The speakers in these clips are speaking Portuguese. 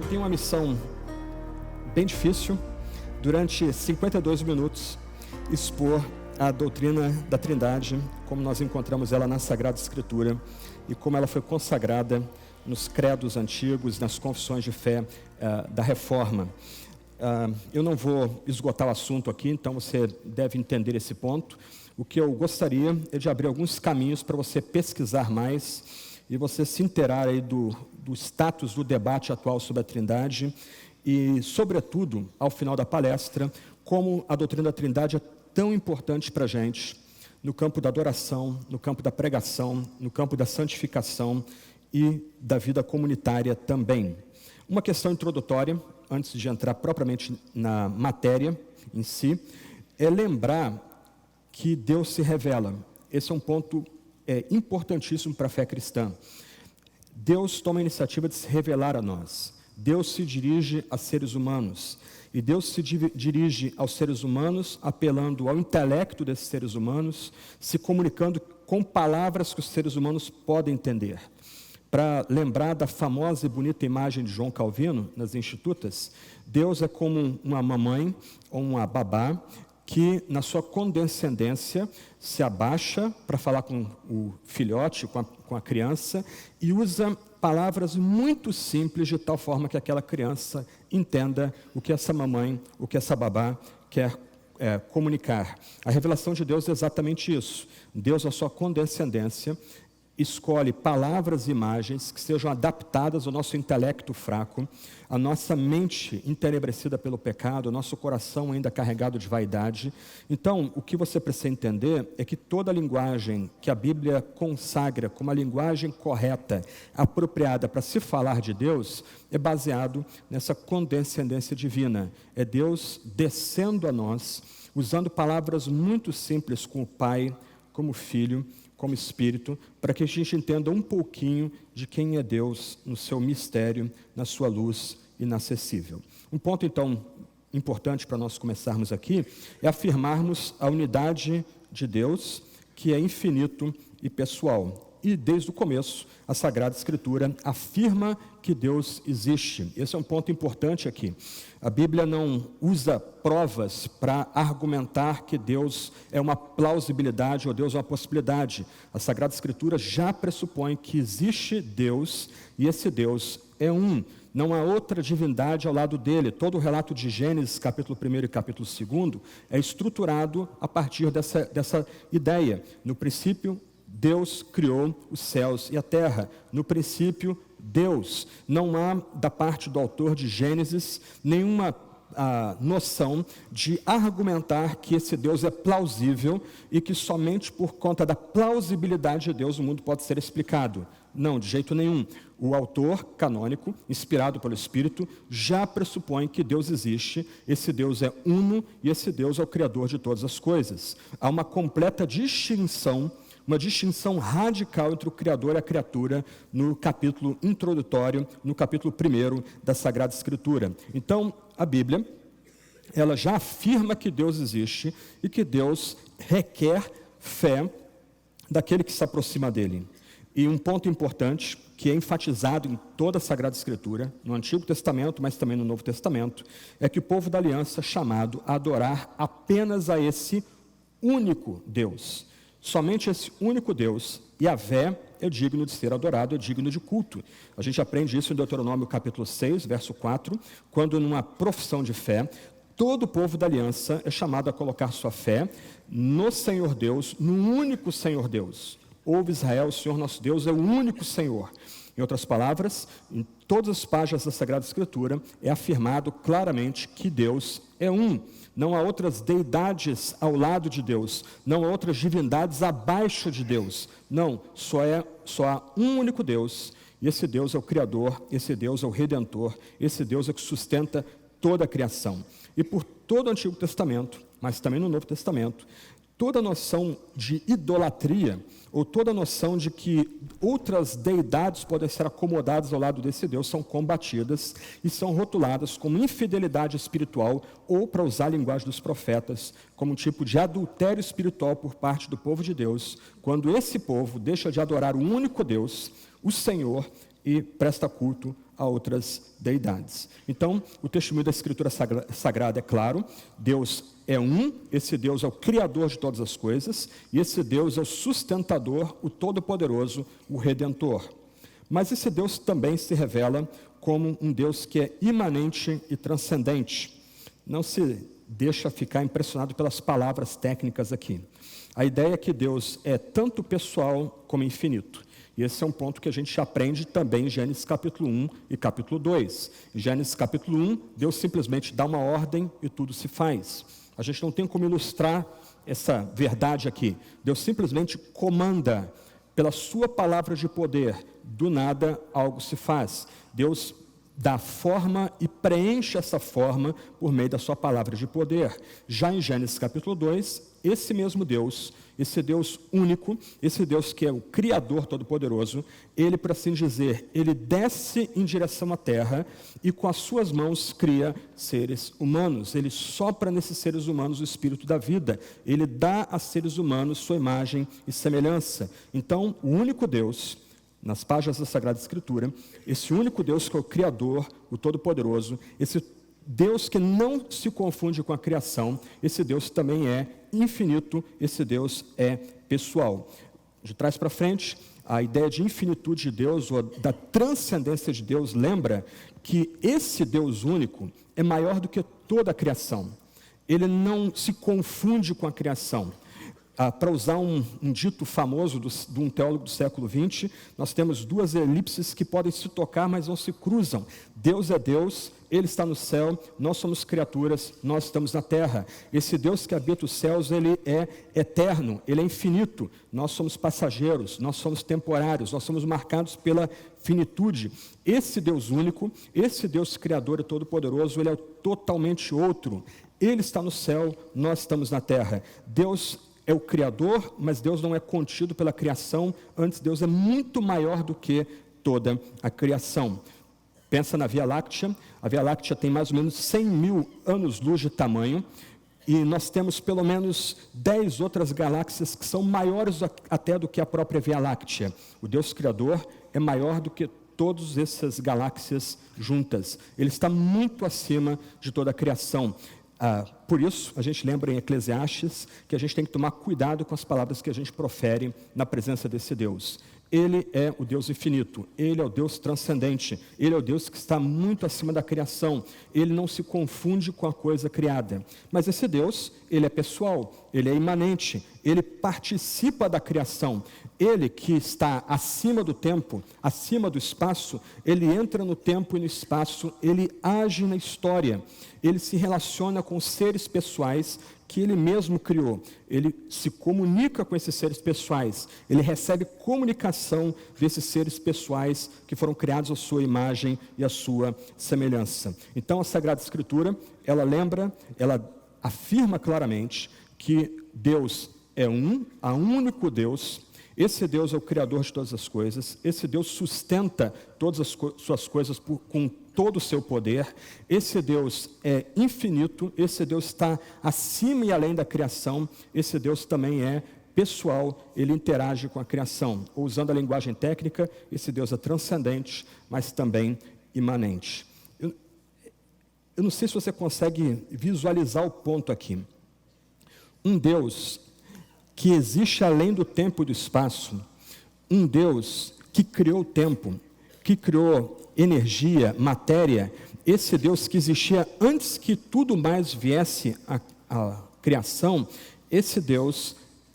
tenho uma missão bem difícil, durante 52 minutos, expor a doutrina da Trindade, como nós encontramos ela na Sagrada Escritura e como ela foi consagrada nos credos antigos, nas confissões de fé da Reforma. Eu não vou esgotar o assunto aqui, então você deve entender esse ponto. O que eu gostaria é de abrir alguns caminhos para você pesquisar mais e você se inteirar aí do status do debate atual sobre a Trindade e, sobretudo, ao final da palestra, como a doutrina da Trindade é tão importante para a gente no campo da adoração, no campo da pregação, no campo da santificação e da vida comunitária também. Uma questão introdutória, antes de entrar propriamente na matéria em si, é lembrar que Deus se revela. Esse é um ponto importantíssimo para a fé cristã. Deus toma a iniciativa de se revelar a nós. Deus se dirige a seres humanos. E Deus se dirige aos seres humanos, apelando ao intelecto desses seres humanos, se comunicando com palavras que os seres humanos podem entender. Para lembrar da famosa e bonita imagem de João Calvino, nas Institutas, Deus é como uma mamãe ou uma babá que, na sua condescendência, se abaixa para falar com o filhote, com a criança, e usa palavras muito simples, de tal forma que aquela criança entenda o que essa mamãe, o que essa babá quer comunicar. A revelação de Deus é exatamente isso. Deus, na sua condescendência, escolhe palavras e imagens que sejam adaptadas ao nosso intelecto fraco, à nossa mente entenebrecida pelo pecado, ao nosso coração ainda carregado de vaidade. Então, o que você precisa entender é que toda a linguagem que a Bíblia consagra como a linguagem correta, apropriada para se falar de Deus, é baseado nessa condescendência divina. É Deus descendo a nós, usando palavras muito simples com o Pai, como Filho, como Espírito, para que a gente entenda um pouquinho de quem é Deus no seu mistério, na sua luz inacessível. Um ponto, então, importante para nós começarmos aqui, é afirmarmos a unidade de Deus, que é infinito e pessoal. E, desde o começo, a Sagrada Escritura afirma que Deus existe. Esse é um ponto importante aqui. A Bíblia não usa provas para argumentar que Deus é uma plausibilidade ou Deus é uma possibilidade. A Sagrada Escritura já pressupõe que existe Deus e esse Deus é um. Não há outra divindade ao lado dele. Todo o relato de Gênesis, capítulo 1 e capítulo 2, é estruturado a partir dessa ideia. No princípio, Deus criou os céus e a terra. No princípio, Deus. Não há, da parte do autor de Gênesis, nenhuma noção de argumentar que esse Deus é plausível e que somente por conta da plausibilidade de Deus o mundo pode ser explicado. Não, de jeito nenhum. O autor canônico, inspirado pelo Espírito, já pressupõe que Deus existe, esse Deus é uno e esse Deus é o Criador de todas as coisas. Há uma completa distinção, uma distinção radical entre o Criador e a criatura no capítulo introdutório, no capítulo 1 da Sagrada Escritura. Então, a Bíblia, ela já afirma que Deus existe e que Deus requer fé daquele que se aproxima dele. E um ponto importante, que é enfatizado em toda a Sagrada Escritura, no Antigo Testamento, mas também no Novo Testamento, é que o povo da aliança é chamado a adorar apenas a esse único Deus. Somente esse único Deus, Yahvé, é digno de ser adorado, é digno de culto. A gente aprende isso em Deuteronômio capítulo 6, verso 4, quando numa profissão de fé, todo o povo da aliança é chamado a colocar sua fé no Senhor Deus, no único Senhor Deus. Ouve Israel, o Senhor nosso Deus é o único Senhor. Em outras palavras, em todas as páginas da Sagrada Escritura é afirmado claramente que Deus é um. Não há outras deidades ao lado de Deus, não há outras divindades abaixo de Deus. Não, só há um único Deus, e esse Deus é o Criador, esse Deus é o Redentor, esse Deus é que sustenta toda a criação. E por todo o Antigo Testamento, mas também no Novo Testamento, toda noção de idolatria, ou toda noção de que outras deidades podem ser acomodadas ao lado desse Deus, são combatidas e são rotuladas como infidelidade espiritual, ou, para usar a linguagem dos profetas, como um tipo de adultério espiritual por parte do povo de Deus, quando esse povo deixa de adorar o único Deus, o Senhor, e presta culto a outras deidades. Então, o testemunho da Escritura Sagrada é claro: Deus é um, esse Deus é o Criador de todas as coisas, e esse Deus é o sustentador, o Todo-Poderoso, o Redentor. Mas esse Deus também se revela como um Deus que é imanente e transcendente. Não se deixa ficar impressionado pelas palavras técnicas aqui. A ideia é que Deus é tanto pessoal como infinito. E esse é um ponto que a gente aprende também em Gênesis capítulo 1 e capítulo 2. Em Gênesis capítulo 1, Deus simplesmente dá uma ordem e tudo se faz. A gente não tem como ilustrar essa verdade aqui. Deus simplesmente comanda, pela sua palavra de poder, do nada algo se faz. Deus dá forma e preenche essa forma por meio da sua palavra de poder. Já em Gênesis capítulo 2, esse mesmo Deus, esse Deus único, esse Deus que é o Criador Todo-Poderoso, ele, por assim dizer, ele desce em direção à terra e com as suas mãos cria seres humanos. Ele sopra nesses seres humanos o espírito da vida. Ele dá a seres humanos sua imagem e semelhança. Então, o único Deus, nas páginas da Sagrada Escritura, esse único Deus que é o Criador, o Todo-Poderoso, esse Deus que não se confunde com a criação, esse Deus também é infinito, esse Deus é pessoal. De trás para frente, a ideia de infinitude de Deus, ou da transcendência de Deus, lembra que esse Deus único é maior do que toda a criação. Ele não se confunde com a criação. Para usar um dito famoso de um teólogo do século XX, nós temos duas elipses que podem se tocar, mas não se cruzam. Deus é Deus, Ele está no céu, nós somos criaturas, nós estamos na terra. Esse Deus que habita os céus, Ele é eterno, Ele é infinito. Nós somos passageiros, nós somos temporários, nós somos marcados pela finitude. Esse Deus único, esse Deus Criador e Todo-Poderoso, Ele é totalmente outro. Ele está no céu, nós estamos na terra. Deus é o Criador, mas Deus não é contido pela criação. Antes, Deus é muito maior do que toda a criação. Pensa na Via Láctea. A Via Láctea tem mais ou menos 100 mil anos-luz de tamanho, e nós temos pelo menos 10 outras galáxias que são maiores até do que a própria Via Láctea. O Deus Criador é maior do que todas essas galáxias juntas. Ele está muito acima de toda a criação. Por isso, a gente lembra em Eclesiastes que a gente tem que tomar cuidado com as palavras que a gente profere na presença desse Deus. Ele é o Deus infinito, Ele é o Deus transcendente, Ele é o Deus que está muito acima da criação, Ele não se confunde com a coisa criada. Mas esse Deus, Ele é pessoal, Ele é imanente, Ele participa da criação. Ele que está acima do tempo, acima do espaço, Ele entra no tempo e no espaço, Ele age na história, Ele se relaciona com seres pessoais que Ele mesmo criou. Ele se comunica com esses seres pessoais, Ele recebe comunicação desses seres pessoais que foram criados à sua imagem e à sua semelhança. Então a Sagrada Escritura, ela afirma claramente que Deus é um único Deus. Esse Deus é o Criador de todas as coisas, esse Deus sustenta todas as suas coisas com todo o seu poder, esse Deus é infinito, esse Deus está acima e além da criação, esse Deus também é pessoal, ele interage com a criação. Ou, usando a linguagem técnica, esse Deus é transcendente, mas também imanente. Eu não sei se você consegue visualizar o ponto aqui. Um Deus que existe além do tempo e do espaço, um Deus que criou o tempo, que criou energia, matéria, esse Deus que existia antes que tudo mais viesse à criação, esse Deus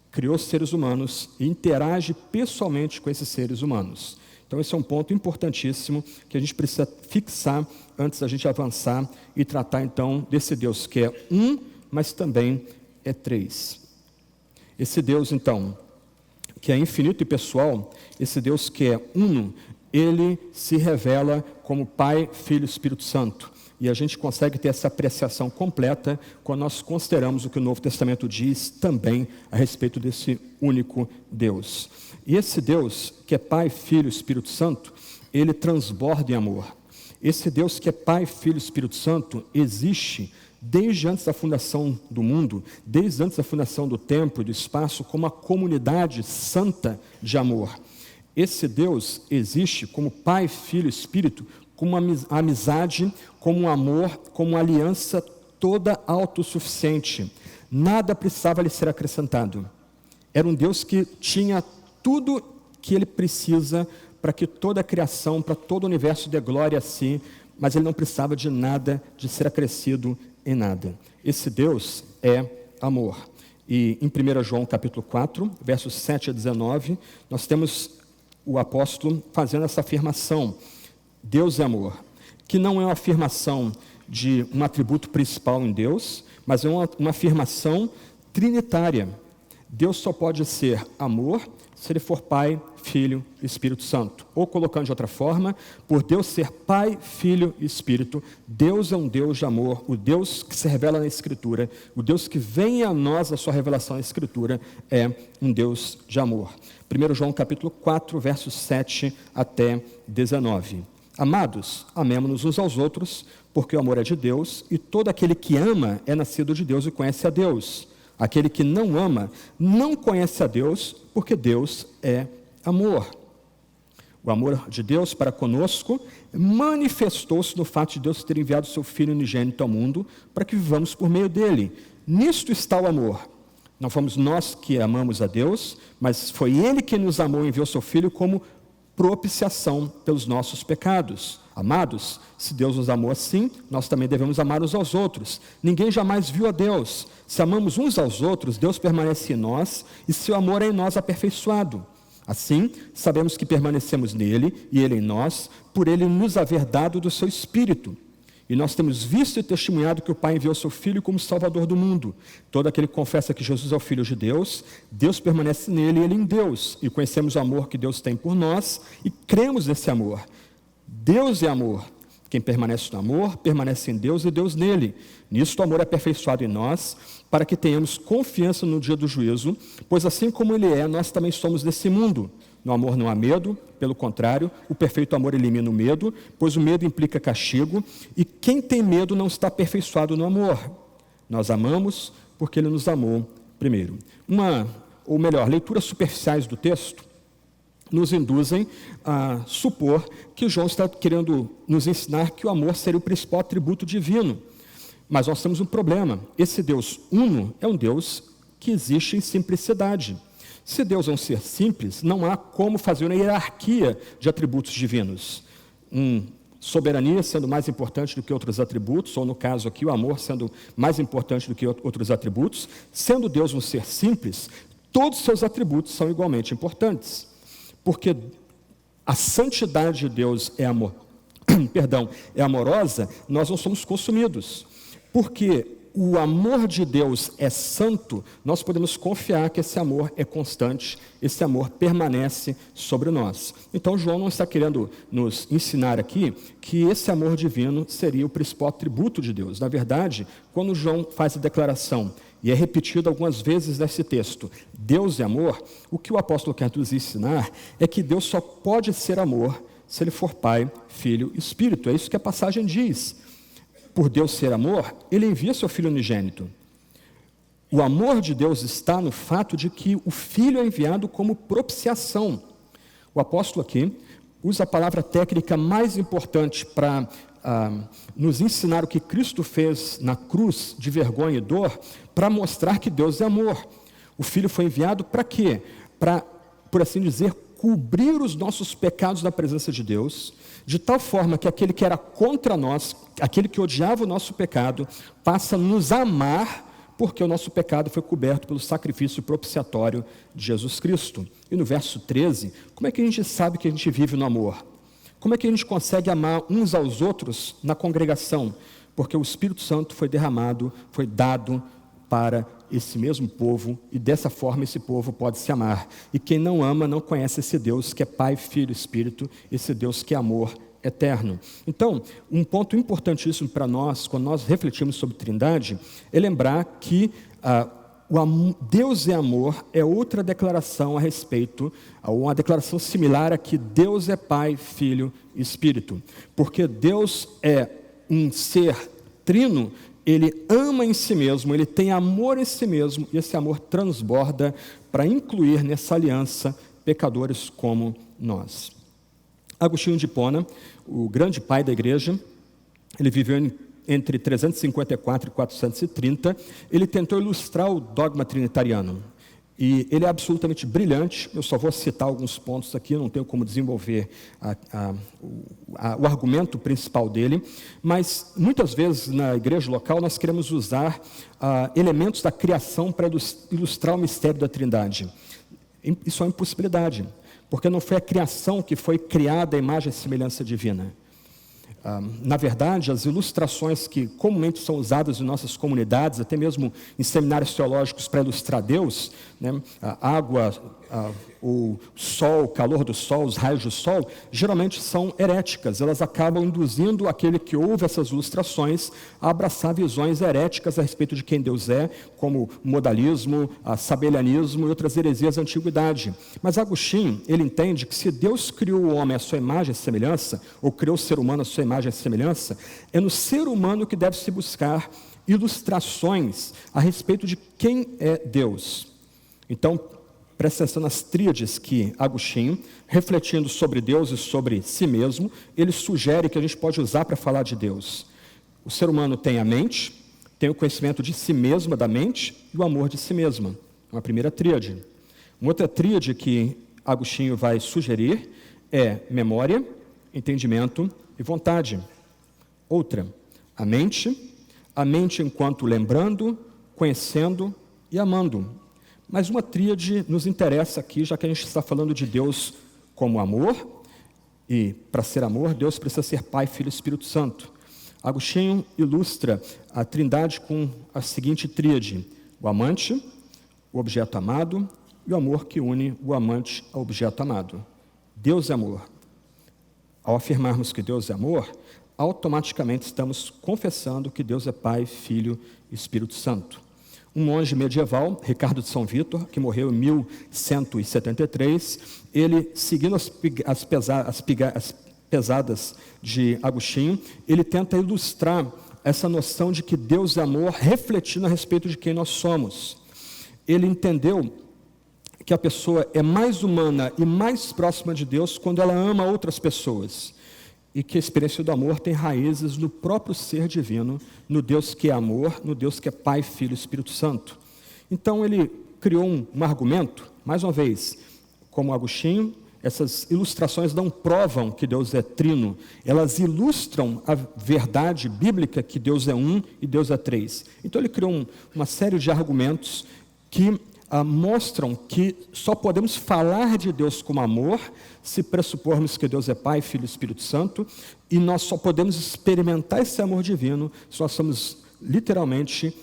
criou seres humanos e interage pessoalmente com esses seres humanos. Então esse é um ponto importantíssimo que a gente precisa fixar antes da gente avançar e tratar então desse Deus que é um, mas também é três. Esse Deus, então, que é infinito e pessoal, esse Deus que é uno, Ele se revela como Pai, Filho e Espírito Santo. E a gente consegue ter essa apreciação completa quando nós consideramos o que o Novo Testamento diz também a respeito desse único Deus. E esse Deus, que é Pai, Filho e Espírito Santo, Ele transborda em amor. Esse Deus que é Pai, Filho e Espírito Santo existe desde antes da fundação do mundo, desde antes da fundação do tempo e do espaço, como uma comunidade santa de amor. Esse Deus existe como Pai, Filho e Espírito como a amizade, como um amor, como uma aliança toda autossuficiente. Nada precisava lhe ser acrescentado. Era um Deus que tinha tudo que Ele precisa para que toda a criação, para todo o universo dê glória a si, mas Ele não precisava de nada, de ser acrescido em nada. Esse Deus é amor. E em 1 João capítulo 4, versos 7 a 19, nós temos o apóstolo fazendo essa afirmação: Deus é amor, que não é uma afirmação de um atributo principal em Deus, mas é uma afirmação trinitária. Deus só pode ser amor se Ele for Pai, Filho e Espírito Santo. Ou colocando de outra forma, por Deus ser Pai, Filho e Espírito, Deus é um Deus de amor, o Deus que se revela na Escritura, o Deus que vem a nós a sua revelação na Escritura, é um Deus de amor. 1 João capítulo 4, versos 7 até 19. Amados, amemo-nos uns aos outros, porque o amor é de Deus, e todo aquele que ama é nascido de Deus e conhece a Deus. Aquele que não ama não conhece a Deus, porque Deus é amor. O amor de Deus para conosco manifestou-se no fato de Deus ter enviado o seu Filho unigênito ao mundo para que vivamos por meio dele. Nisto está o amor. Não fomos nós que amamos a Deus, mas foi Ele que nos amou e enviou o seu Filho como propiciação pelos nossos pecados. Amados, se Deus nos amou assim, nós também devemos amar uns aos outros. Ninguém jamais viu a Deus. Se amamos uns aos outros, Deus permanece em nós e seu amor é em nós aperfeiçoado. Assim, sabemos que permanecemos nele e ele em nós, por ele nos haver dado do seu Espírito. E nós temos visto e testemunhado que o Pai enviou seu Filho como Salvador do mundo. Todo aquele que confessa que Jesus é o Filho de Deus, Deus permanece nele e ele em Deus. E conhecemos o amor que Deus tem por nós e cremos nesse amor. Deus é amor. Quem permanece no amor, permanece em Deus e Deus nele. Nisto o amor é aperfeiçoado em nós, para que tenhamos confiança no dia do juízo, pois assim como ele é, nós também somos desse mundo. No amor não há medo, pelo contrário, o perfeito amor elimina o medo, pois o medo implica castigo, e quem tem medo não está aperfeiçoado no amor. Nós amamos porque ele nos amou primeiro. Leituras superficiais do texto nos induzem a supor que João está querendo nos ensinar que o amor seria o principal atributo divino. Mas nós temos um problema. Esse Deus uno é um Deus que existe em simplicidade. Se Deus é um ser simples, não há como fazer uma hierarquia de atributos divinos. Soberania sendo mais importante do que outros atributos, ou no caso aqui o amor sendo mais importante do que outros atributos. Sendo Deus um ser simples, todos os seus atributos são igualmente importantes. Porque a santidade de Deus é amorosa, nós não somos consumidos. Porque o amor de Deus é santo, nós podemos confiar que esse amor é constante, esse amor permanece sobre nós. Então João não está querendo nos ensinar aqui que esse amor divino seria o principal atributo de Deus. Na verdade, quando João faz a declaração, e é repetido algumas vezes nesse texto, Deus é amor, o que o apóstolo quer nos ensinar é que Deus só pode ser amor se ele for Pai, Filho e Espírito. É isso que a passagem diz. Por Deus ser amor, ele envia seu Filho unigênito. O amor de Deus está no fato de que o Filho é enviado como propiciação. O apóstolo aqui usa a palavra técnica mais importante para nos ensinar o que Cristo fez na cruz de vergonha e dor, para mostrar que Deus é amor. O Filho foi enviado para quê? Para, por assim dizer, cobrir os nossos pecados na presença de Deus, de tal forma que aquele que era contra nós, aquele que odiava o nosso pecado, passa a nos amar, porque o nosso pecado foi coberto pelo sacrifício propiciatório de Jesus Cristo. E no verso 13, como é que a gente sabe que a gente vive no amor? Como é que a gente consegue amar uns aos outros na congregação? Porque o Espírito Santo foi derramado, foi dado para esse mesmo povo, e dessa forma esse povo pode se amar. E quem não ama não conhece esse Deus que é Pai, Filho e Espírito, esse Deus que é amor eterno. Então, um ponto importantíssimo para nós, quando nós refletimos sobre Trindade, é lembrar que Deus é amor é outra declaração a respeito, uma declaração similar a que Deus é Pai, Filho e Espírito. Porque Deus é um ser trino, ele ama em si mesmo, ele tem amor em si mesmo, e esse amor transborda para incluir nessa aliança pecadores como nós. Agostinho de Hipona, o grande pai da igreja, ele viveu entre 354 e 430, ele tentou ilustrar o dogma trinitariano. E ele é absolutamente brilhante. Eu só vou citar alguns pontos aqui, não tenho como desenvolver o argumento principal dele, mas muitas vezes na igreja local nós queremos usar elementos da criação para ilustrar o mistério da Trindade. Isso é uma impossibilidade, porque não foi a criação que foi criada à imagem e semelhança divina. Na verdade, as ilustrações que comumente são usadas em nossas comunidades, até mesmo em seminários teológicos para ilustrar Deus, né, a água, o sol, o calor do sol, os raios do sol, geralmente são heréticas. Elas acabam induzindo aquele que ouve essas ilustrações a abraçar visões heréticas a respeito de quem Deus é, como modalismo, sabelianismo e outras heresias da antiguidade. Mas Agostinho, ele entende que se Deus criou o homem à sua imagem e semelhança, ou criou o ser humano à sua imagem e semelhança, é no ser humano que deve se buscar ilustrações a respeito de quem é Deus. Então, presta atenção nas tríades que Agostinho, refletindo sobre Deus e sobre si mesmo, ele sugere que a gente pode usar para falar de Deus. O ser humano tem a mente, tem o conhecimento de si mesma, da mente, e o amor de si mesma. Uma primeira tríade. Uma outra tríade que Agostinho vai sugerir é memória, entendimento e vontade. Outra, a mente enquanto lembrando, conhecendo e amando. Mas uma tríade nos interessa aqui, já que a gente está falando de Deus como amor, e para ser amor, Deus precisa ser Pai, Filho e Espírito Santo. Agostinho ilustra a Trindade com a seguinte tríade: o amante, o objeto amado e o amor que une o amante ao objeto amado. Deus é amor. Ao afirmarmos que Deus é amor, automaticamente estamos confessando que Deus é Pai, Filho e Espírito Santo. Um monge medieval, Ricardo de São Vítor, que morreu em 1173, ele, seguindo as pesadas de Agostinho, ele tenta ilustrar essa noção de que Deus é amor, refletindo a respeito de quem nós somos. Ele entendeu que a pessoa é mais humana e mais próxima de Deus quando ela ama outras pessoas. E que a experiência do amor tem raízes no próprio ser divino, no Deus que é amor, no Deus que é Pai, Filho e Espírito Santo. Então ele criou um argumento, mais uma vez, como Agostinho, essas ilustrações não provam que Deus é trino, elas ilustram a verdade bíblica que Deus é um e Deus é três. Então ele criou uma série de argumentos que mostram que só podemos falar de Deus como amor se pressupormos que Deus é Pai, Filho e Espírito Santo, e nós só podemos experimentar esse amor divino se nós somos literalmente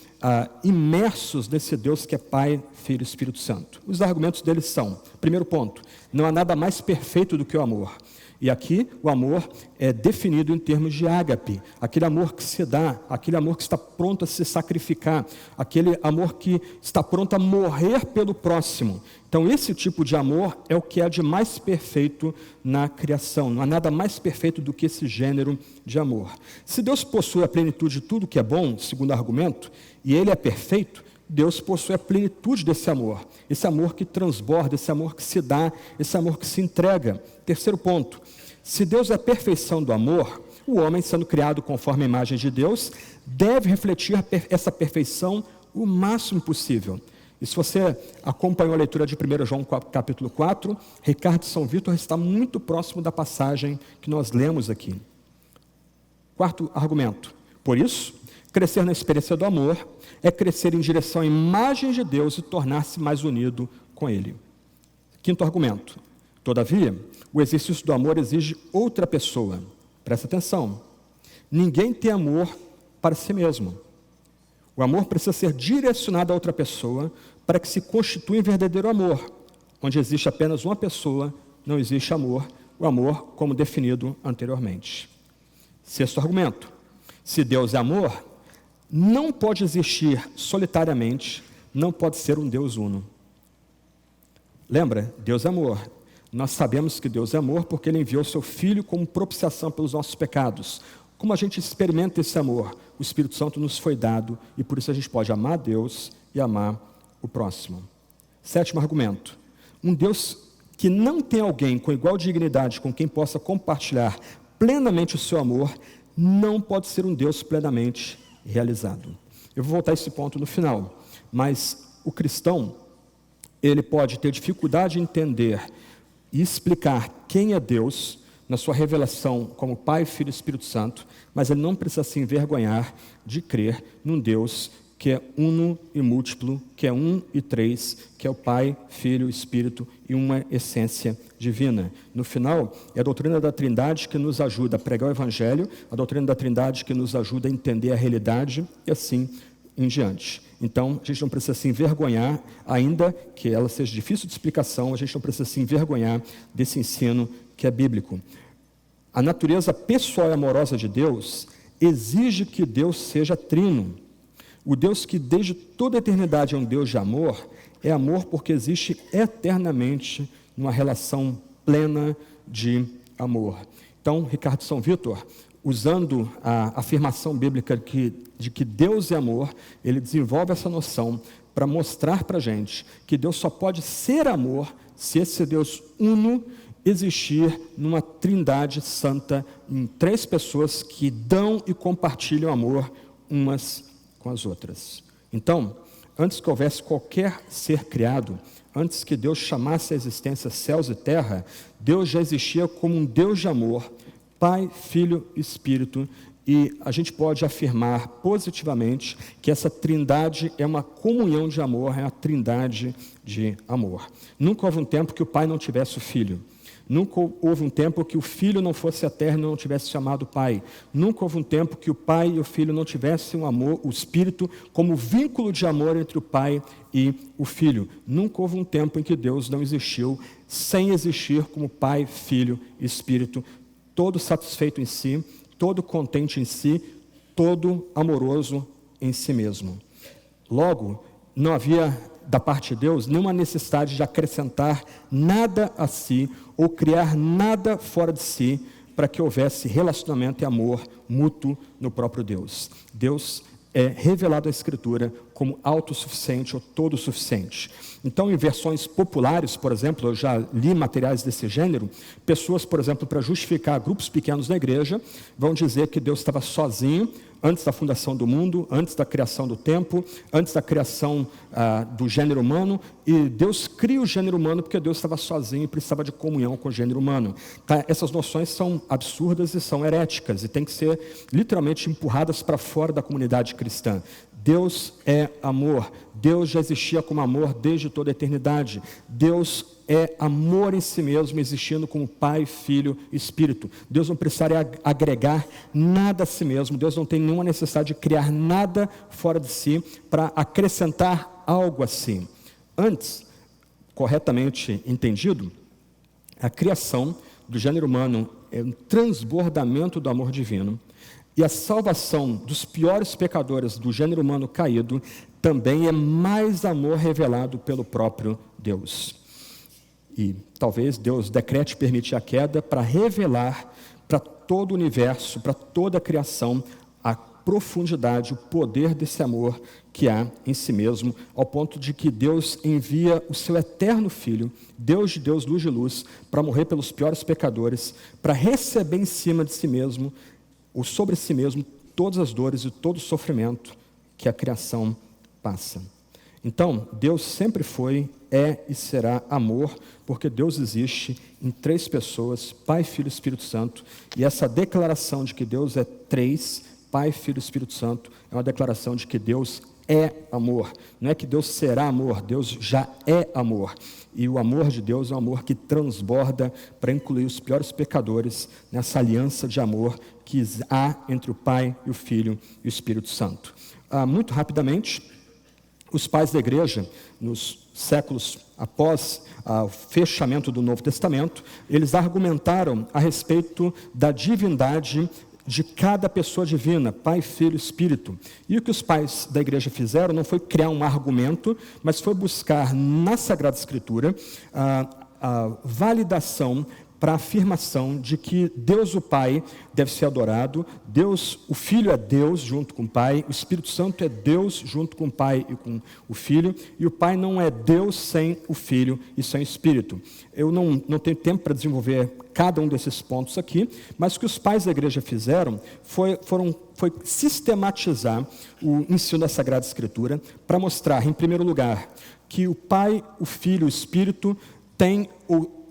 imersos nesse Deus que é Pai, Filho e Espírito Santo. Os argumentos deles são: primeiro ponto, não há nada mais perfeito do que o amor. E aqui o amor é definido em termos de ágape, aquele amor que se dá, aquele amor que está pronto a se sacrificar, aquele amor que está pronto a morrer pelo próximo. Então esse tipo de amor é o que há de mais perfeito na criação. Não há nada mais perfeito do que esse gênero de amor. Se Deus possui a plenitude de tudo que é bom, segundo o argumento, e Ele é perfeito, Deus possui a plenitude desse amor. Esse amor que transborda, esse amor que se dá, esse amor que se entrega. Terceiro ponto, se Deus é a perfeição do amor, o homem, sendo criado conforme a imagem de Deus, deve refletir essa perfeição o máximo possível. E se você acompanhou a leitura de 1 João capítulo 4, Ricardo de São Vítor está muito próximo da passagem que nós lemos aqui. Quarto argumento, por isso, crescer na experiência do amor é crescer em direção à imagem de Deus e tornar-se mais unido com Ele. Quinto argumento, todavia, o exercício do amor exige outra pessoa. Presta atenção, ninguém tem amor para si mesmo. O amor precisa ser direcionado a outra pessoa para que se constitua em verdadeiro amor. Onde existe apenas uma pessoa, não existe amor, o amor como definido anteriormente. Sexto argumento, se Deus é amor, não pode existir solitariamente, não pode ser um Deus uno. Lembra? Deus é amor. Nós sabemos que Deus é amor porque Ele enviou seu Filho como propiciação pelos nossos pecados. Como a gente experimenta esse amor? O Espírito Santo nos foi dado e por isso a gente pode amar a Deus e amar o próximo. Sétimo argumento. Um Deus que não tem alguém com igual dignidade com quem possa compartilhar plenamente o seu amor, não pode ser um Deus plenamente realizado. Eu vou voltar a esse ponto no final, mas o cristão, ele pode ter dificuldade em entender e explicar quem é Deus na sua revelação como Pai, Filho e Espírito Santo, mas ele não precisa se envergonhar de crer num Deus que é uno e múltiplo, que é um e três, que é o Pai, Filho, Espírito e uma essência divina. No final, é a doutrina da Trindade que nos ajuda a pregar o Evangelho, a doutrina da Trindade que nos ajuda a entender a realidade e assim em diante. Então, a gente não precisa se envergonhar, ainda que ela seja difícil de explicação, a gente não precisa se envergonhar desse ensino que é bíblico. A natureza pessoal e amorosa de Deus exige que Deus seja trino. O Deus que desde toda a eternidade é um Deus de amor, é amor porque existe eternamente numa relação plena de amor. Então, Ricardo São Vítor, usando a afirmação bíblica de que Deus é amor, ele desenvolve essa noção para mostrar para a gente que Deus só pode ser amor se esse Deus uno existir numa trindade santa, em três pessoas que dão e compartilham amor umas com as outras. Então, antes que houvesse qualquer ser criado, antes que Deus chamasse a existência céus e terra, Deus já existia como um Deus de amor, Pai, Filho e Espírito, e a gente pode afirmar positivamente que essa trindade é uma comunhão de amor, é uma trindade de amor. Nunca houve um tempo que o Pai não tivesse o Filho. Nunca houve um tempo que o Filho não fosse eterno e não tivesse chamado Pai. Nunca houve um tempo que o Pai e o Filho não tivessem o amor, o Espírito, como vínculo de amor entre o Pai e o Filho. Nunca houve um tempo em que Deus não existiu sem existir como Pai, Filho e Espírito, todo satisfeito em si, todo contente em si, todo amoroso em si mesmo. Logo, não havia da parte de Deus nenhuma necessidade de acrescentar nada a si ou criar nada fora de si para que houvesse relacionamento e amor mútuo no próprio Deus. Deus é revelado à Escritura como autossuficiente ou todo suficiente. Então, em versões populares, por exemplo, eu já li materiais desse gênero, pessoas, por exemplo, para justificar grupos pequenos na igreja, vão dizer que Deus estava sozinho antes da fundação do mundo, antes da criação do tempo, antes da criação do gênero humano, e Deus cria o gênero humano porque Deus estava sozinho e precisava de comunhão com o gênero humano. Tá? Essas noções são absurdas e são heréticas, e têm que ser literalmente empurradas para fora da comunidade cristã. Deus é amor. Deus já existia como amor desde toda a eternidade. Deus é amor em si mesmo, existindo como Pai, Filho e Espírito. Deus não precisaria agregar nada a si mesmo. Deus não tem nenhuma necessidade de criar nada fora de si para acrescentar algo a si. Antes, corretamente entendido, a criação do gênero humano é um transbordamento do amor divino. E a salvação dos piores pecadores do gênero humano caído também é mais amor revelado pelo próprio Deus. E talvez Deus decrete permitir a queda para revelar para todo o universo, para toda a criação, a profundidade, o poder desse amor que há em si mesmo, ao ponto de que Deus envia o seu eterno Filho, Deus de Deus, luz de luz, para morrer pelos piores pecadores, para receber em cima de si mesmo, ou sobre si mesmo, todas as dores e todo o sofrimento que a criação passa. Então, Deus sempre foi, é e será amor, porque Deus existe em três pessoas, Pai, Filho e Espírito Santo, e essa declaração de que Deus é três, Pai, Filho e Espírito Santo, é uma declaração de que Deus é amor. Não é que Deus será amor, Deus já é amor. E o amor de Deus é um amor que transborda para incluir os piores pecadores nessa aliança de amor que há entre o Pai e o Filho e o Espírito Santo. Muito rapidamente, os pais da igreja, nos séculos após o fechamento do Novo Testamento, eles argumentaram a respeito da divindade de cada pessoa divina, Pai, Filho e Espírito. E o que os pais da igreja fizeram não foi criar um argumento, mas foi buscar na Sagrada Escritura a validação para a afirmação de que Deus o Pai deve ser adorado, Deus, o Filho é Deus junto com o Pai, o Espírito Santo é Deus junto com o Pai e com o Filho, e o Pai não é Deus sem o Filho e sem o Espírito. Eu não tenho tempo para desenvolver cada um desses pontos aqui, mas o que os pais da igreja fizeram foi sistematizar o ensino da Sagrada Escritura para mostrar, em primeiro lugar, que o Pai, o Filho e o Espírito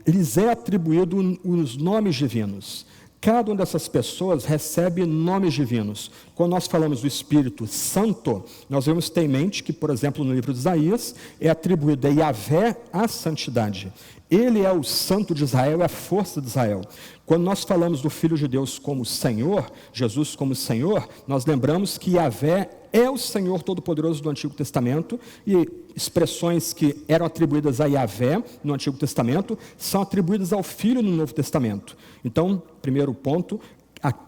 lhes é atribuído os nomes divinos. Cada uma dessas pessoas recebe nomes divinos. Quando nós falamos do Espírito Santo, nós vamos ter em mente que, por exemplo, no livro de Isaías, é atribuído a Yahvé a santidade. Ele é o santo de Israel, é a força de Israel. Quando nós falamos do Filho de Deus como Senhor, Jesus como Senhor, nós lembramos que Yahvé é o Senhor Todo-Poderoso do Antigo Testamento, e expressões que eram atribuídas a Yahvé no Antigo Testamento são atribuídas ao Filho no Novo Testamento. Então, primeiro ponto,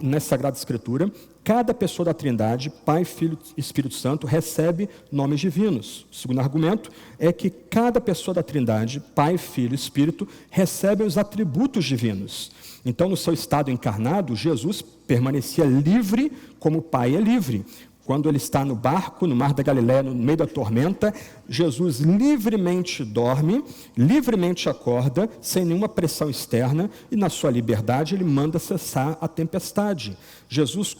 nessa Sagrada Escritura, cada pessoa da Trindade, Pai, Filho e Espírito Santo, recebe nomes divinos. O segundo argumento é que cada pessoa da Trindade, Pai, Filho e Espírito, recebe os atributos divinos. Então, no seu estado encarnado, Jesus permanecia livre como o Pai é livre. Quando ele está no barco, no mar da Galileia, no meio da tormenta, Jesus livremente dorme, livremente acorda, sem nenhuma pressão externa, e na sua liberdade ele manda cessar a tempestade. Jesus,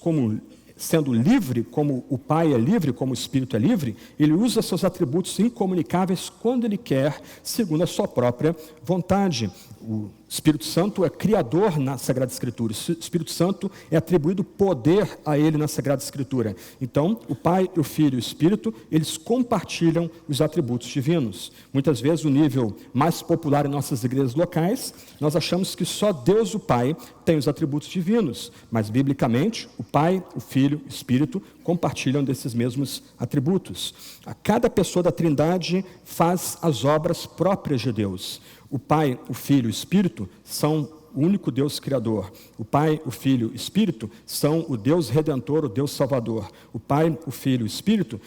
sendo livre, como o Pai é livre, como o Espírito é livre, ele usa seus atributos incomunicáveis quando ele quer, segundo a sua própria vontade. O Espírito Santo é criador na Sagrada Escritura. O Espírito Santo é atribuído poder a ele na Sagrada Escritura. Então, o Pai, o Filho e o Espírito, eles compartilham os atributos divinos. Muitas vezes, o nível mais popular em nossas igrejas locais, nós achamos que só Deus, o Pai, tem os atributos divinos. Mas, biblicamente, o Pai, o Filho e o Espírito compartilham desses mesmos atributos. A cada pessoa da Trindade faz as obras próprias de Deus. O Pai, o Filho e o Espírito são o único Deus Criador. O Pai, o Filho e o Espírito são o Deus Redentor, o Deus Salvador. O Pai, o Filho e o Espírito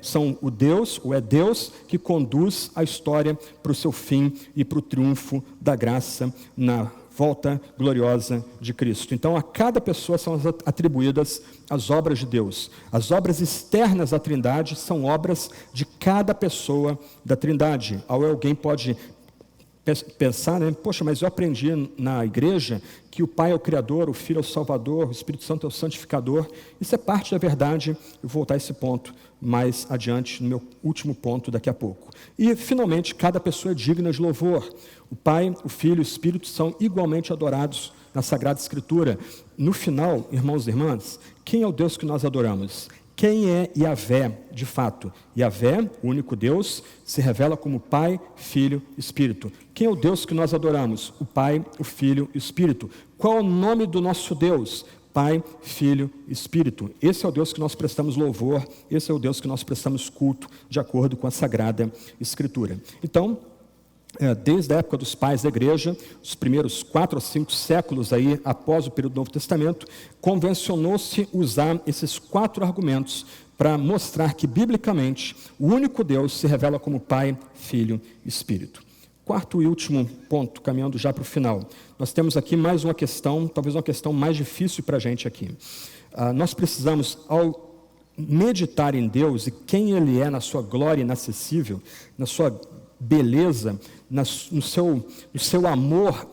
são o Deus, ou é Deus, que conduz a história para o seu fim e para o triunfo da graça na volta gloriosa de Cristo. Então, a cada pessoa são atribuídas as obras de Deus. As obras externas da Trindade são obras de cada pessoa da Trindade. Alguém pode pensar, poxa, mas eu aprendi na igreja que o Pai é o Criador, o Filho é o Salvador, o Espírito Santo é o Santificador. Isso é parte da verdade. Eu vou voltar a esse ponto mais adiante, no meu último ponto daqui a pouco. E, finalmente, cada pessoa é digna de louvor. O Pai, o Filho e o Espírito são igualmente adorados na Sagrada Escritura. No final, irmãos e irmãs, quem é o Deus que nós adoramos? Quem é Yahvé, de fato? Yahvé, o único Deus, se revela como Pai, Filho e Espírito. Quem é o Deus que nós adoramos? O Pai, o Filho e o Espírito. Qual é o nome do nosso Deus? Pai, Filho e Espírito. Esse é o Deus que nós prestamos louvor, esse é o Deus que nós prestamos culto, de acordo com a Sagrada Escritura. Então, desde a época dos pais da igreja, os primeiros 4 ou 5 séculos aí, após o período do Novo Testamento, convencionou-se usar esses 4 argumentos para mostrar que, biblicamente, o único Deus se revela como Pai, Filho e Espírito. Quarto e último ponto, caminhando já para o final. Nós temos aqui mais uma questão, talvez uma questão mais difícil para a gente aqui. Nós precisamos, ao meditar em Deus e quem Ele é na sua glória inacessível, na sua beleza, no seu amor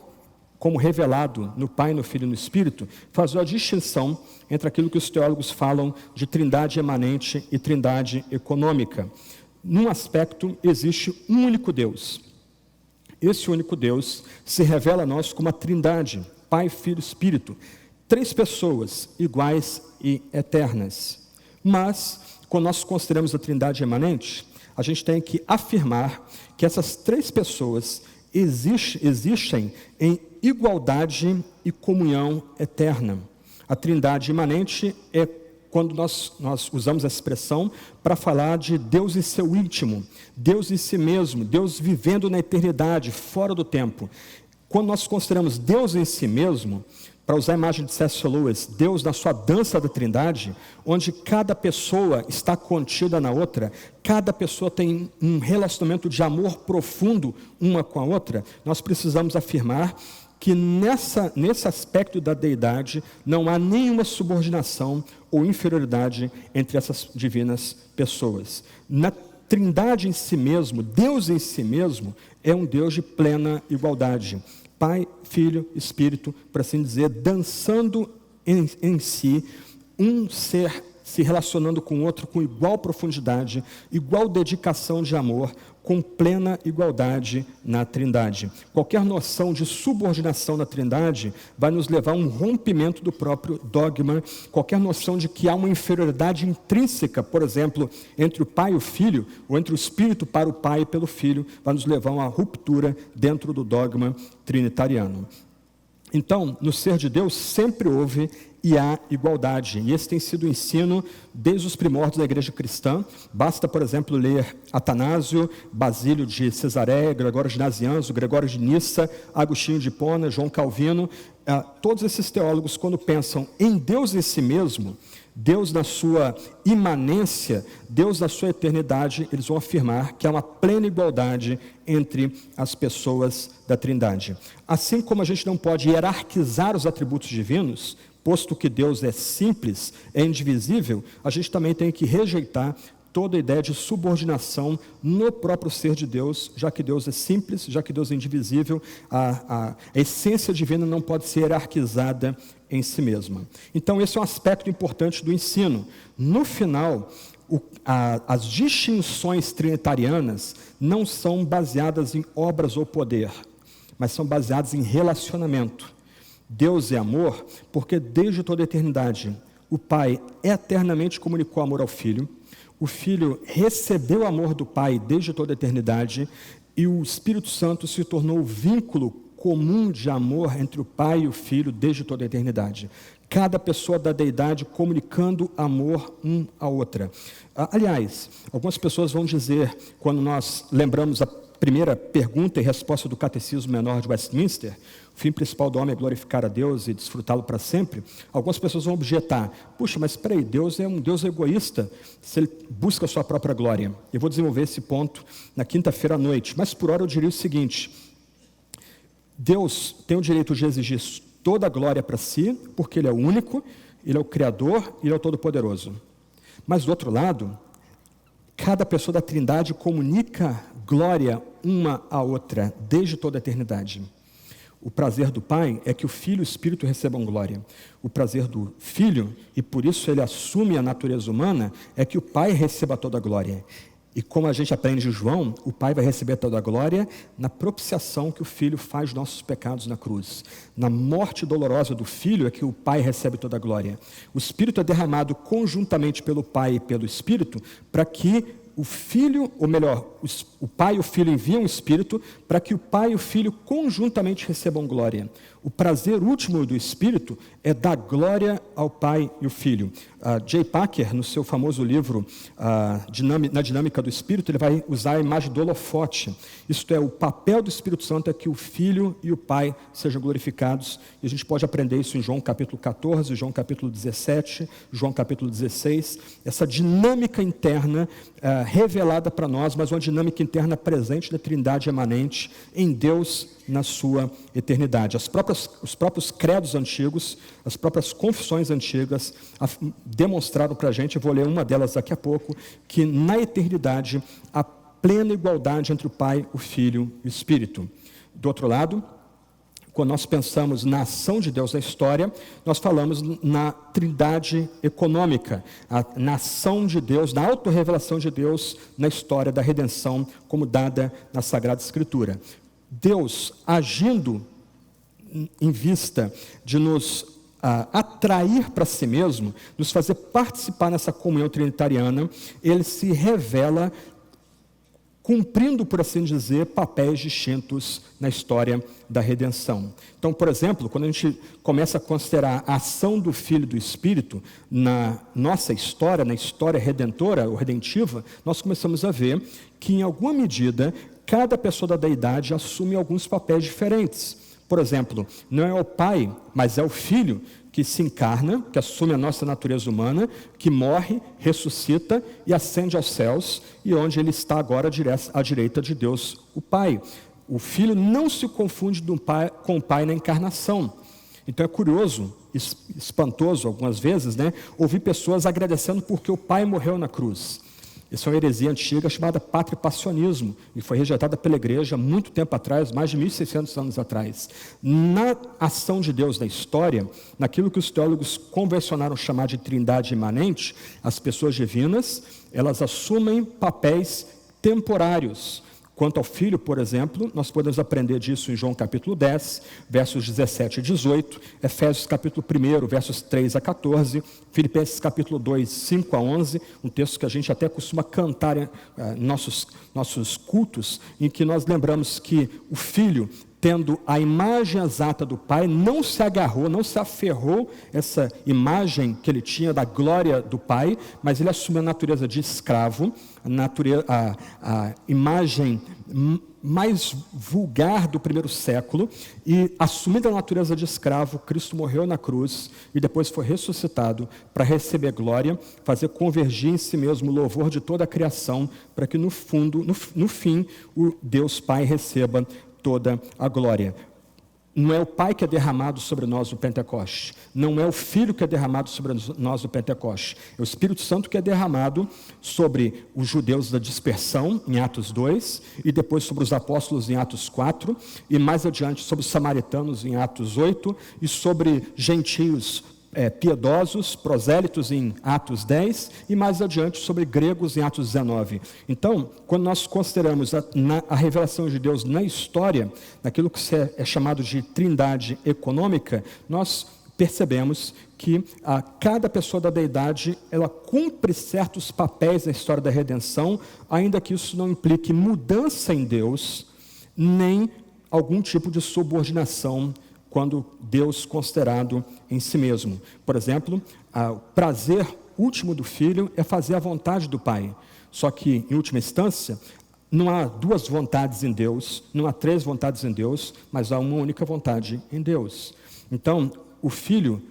como revelado no Pai, no Filho e no Espírito, fazer a distinção entre aquilo que os teólogos falam de trindade emanente e trindade econômica. Num aspecto, existe um único Deus. Esse único Deus se revela a nós como a trindade, Pai, Filho e Espírito. 3 pessoas iguais e eternas. Mas, quando nós consideramos a trindade emanente, a gente tem que afirmar que essas 3 pessoas existem em igualdade e comunhão eterna. A trindade imanente é quando nós usamos essa expressão para falar de Deus em seu íntimo, Deus em si mesmo, Deus vivendo na eternidade, fora do tempo. Quando nós consideramos Deus em si mesmo, para usar a imagem de C.S. Lewis, Deus na sua dança da trindade, onde cada pessoa está contida na outra, cada pessoa tem um relacionamento de amor profundo uma com a outra, nós precisamos afirmar que nesse aspecto da deidade não há nenhuma subordinação ou inferioridade entre essas divinas pessoas. Na Trindade em si mesmo, Deus em si mesmo, é um Deus de plena igualdade. Pai, Filho, Espírito, por assim dizer, dançando em si, um ser se relacionando com o outro com igual profundidade, igual dedicação de amor, com plena igualdade na Trindade. Qualquer noção de subordinação na Trindade vai nos levar a um rompimento do próprio dogma. Qualquer noção de que há uma inferioridade intrínseca, por exemplo, entre o Pai e o Filho, ou entre o Espírito para o Pai e pelo Filho, vai nos levar a uma ruptura dentro do dogma trinitariano. Então, no ser de Deus sempre houve e há igualdade, e esse tem sido o ensino desde os primórdios da igreja cristã. Basta, por exemplo, ler Atanásio, Basílio de Cesareia, Gregório de Nazianzo, Gregório de Nissa, Agostinho de Hipona, João Calvino. Todos esses teólogos, quando pensam em Deus em si mesmo, Deus na sua imanência, Deus na sua eternidade, eles vão afirmar que há uma plena igualdade entre as pessoas da Trindade. Assim como a gente não pode hierarquizar os atributos divinos, posto que Deus é simples, é indivisível, a gente também tem que rejeitar toda a ideia de subordinação no próprio ser de Deus, já que Deus é simples, já que Deus é indivisível, a essência divina não pode ser hierarquizada em si mesma. Então esse é um aspecto importante do ensino. No final, as distinções trinitarianas não são baseadas em obras ou poder, mas são baseadas em relacionamento. Deus é amor porque desde toda a eternidade o Pai eternamente comunicou amor ao Filho, o Filho recebeu o amor do Pai desde toda a eternidade e o Espírito Santo se tornou o vínculo comum de amor entre o Pai e o Filho desde toda a eternidade. Cada pessoa da deidade comunicando amor um à outra. Aliás, algumas pessoas vão dizer, quando nós lembramos a primeira pergunta e resposta do Catecismo Menor de Westminster, o fim principal do homem é glorificar a Deus e desfrutá-lo para sempre. Algumas pessoas vão objetar, puxa, mas espera aí, Deus é um Deus egoísta se ele busca a sua própria glória. Eu vou desenvolver esse ponto na quinta-feira à noite, mas por hora eu diria o seguinte: Deus tem o direito de exigir toda a glória para si, porque Ele é o único, Ele é o Criador, Ele é o Todo-Poderoso. Mas do outro lado, cada pessoa da Trindade comunica glória uma à outra, desde toda a eternidade. O prazer do Pai é que o Filho e o Espírito recebam glória. O prazer do Filho, e por isso ele assume a natureza humana, é que o Pai receba toda a glória. E como a gente aprende de João, o Pai vai receber toda a glória na propiciação que o Filho faz dos nossos pecados na cruz. Na morte dolorosa do Filho é que o Pai recebe toda a glória. O Espírito é derramado conjuntamente pelo Pai e pelo Espírito para que o Filho, ou melhor, o Pai e o Filho enviam o Espírito para que o Pai e o Filho conjuntamente recebam glória. O prazer último do Espírito é dar glória ao Pai e o Filho. J. Packer, no seu famoso livro Na Dinâmica do Espírito, ele vai usar a imagem do holofote. Isto é, o papel do Espírito Santo é que o Filho e o Pai sejam glorificados. E a gente pode aprender isso em João capítulo 14, João capítulo 17, João capítulo 16. Essa dinâmica interna revelada para nós, mas uma dinâmica interna presente da Trindade emanente em Deus na sua eternidade. Os próprios credos antigos, as próprias confissões antigas demonstraram para a gente, eu vou ler uma delas daqui a pouco, que na eternidade há plena igualdade entre o Pai, o Filho e o Espírito. Do outro lado, quando nós pensamos na ação de Deus na história, nós falamos na trindade econômica, na ação de Deus, na autorrevelação de Deus na história da redenção, como dada na Sagrada Escritura. Deus agindo em vista de nos atrair para si mesmo, nos fazer participar nessa comunhão trinitariana, Ele se revela cumprindo, por assim dizer, papéis distintos na história da redenção. Então, por exemplo, quando a gente começa a considerar a ação do Filho e do Espírito na nossa história, na história redentora ou redentiva, nós começamos a ver que, em alguma medida, cada pessoa da deidade assume alguns papéis diferentes. Por exemplo, não é o Pai, mas é o Filho que se encarna, que assume a nossa natureza humana, que morre, ressuscita e ascende aos céus, e onde Ele está agora à direita de Deus, o Pai. o Filho não se confunde com o Pai na encarnação. Então é curioso, espantoso algumas vezes, né, ouvir pessoas agradecendo porque o Pai morreu na cruz. Isso é uma heresia antiga chamada patripassionismo, e foi rejeitada pela igreja há muito tempo atrás, mais de 1.600 anos atrás. Na ação de Deus na história, naquilo que os teólogos convencionaram chamar de trindade imanente, as pessoas divinas, elas assumem papéis temporários. Quanto ao Filho, por exemplo, nós podemos aprender disso em João capítulo 10, versos 17 e 18, Efésios capítulo 1, versos 3 a 14, Filipenses capítulo 2, 5 a 11, um texto que a gente até costuma cantar em nossos cultos, em que nós lembramos que o Filho, tendo a imagem exata do Pai, não se agarrou, não se aferrou essa imagem que ele tinha da glória do Pai, mas ele assumiu a natureza de escravo, a imagem mais vulgar do primeiro século, e assumindo a natureza de escravo, Cristo morreu na cruz e depois foi ressuscitado para receber glória, fazer convergir em si mesmo o louvor de toda a criação, para que no fim, o Deus Pai receba toda a glória. Não é o Pai que é derramado sobre nós no Pentecoste, não é o Filho que é derramado sobre nós no Pentecoste, é o Espírito Santo que é derramado sobre os judeus da dispersão, em Atos 2, e depois sobre os apóstolos em Atos 4, e mais adiante sobre os samaritanos em Atos 8, e sobre gentios piedosos, prosélitos em Atos 10, e mais adiante sobre gregos em Atos 19. Então, quando nós consideramos a revelação de Deus na história, naquilo que é chamado de trindade econômica, nós percebemos que cada pessoa da deidade, ela cumpre certos papéis na história da redenção, ainda que isso não implique mudança em Deus, nem algum tipo de subordinação quando Deus considerado em si mesmo. Por exemplo, o prazer último do Filho é fazer a vontade do Pai. Só que, em última instância, não há duas vontades em Deus, não há três vontades em Deus, mas há uma única vontade em Deus. Então, o Filho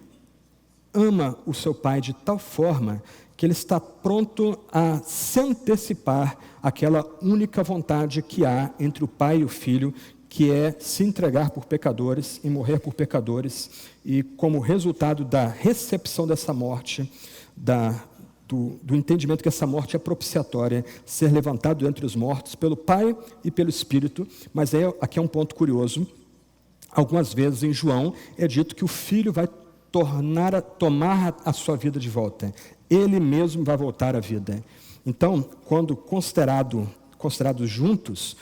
ama o seu Pai de tal forma que ele está pronto a se antecipar àquela única vontade que há entre o Pai e o Filho, que é se entregar por pecadores e morrer por pecadores, e como resultado da recepção dessa morte, do entendimento que essa morte é propiciatória, ser levantado entre os mortos pelo Pai e pelo Espírito. Mas aqui é um ponto curioso, algumas vezes em João é dito que o Filho vai tomar a sua vida de volta, ele mesmo vai voltar à vida. Então, quando considerados juntos,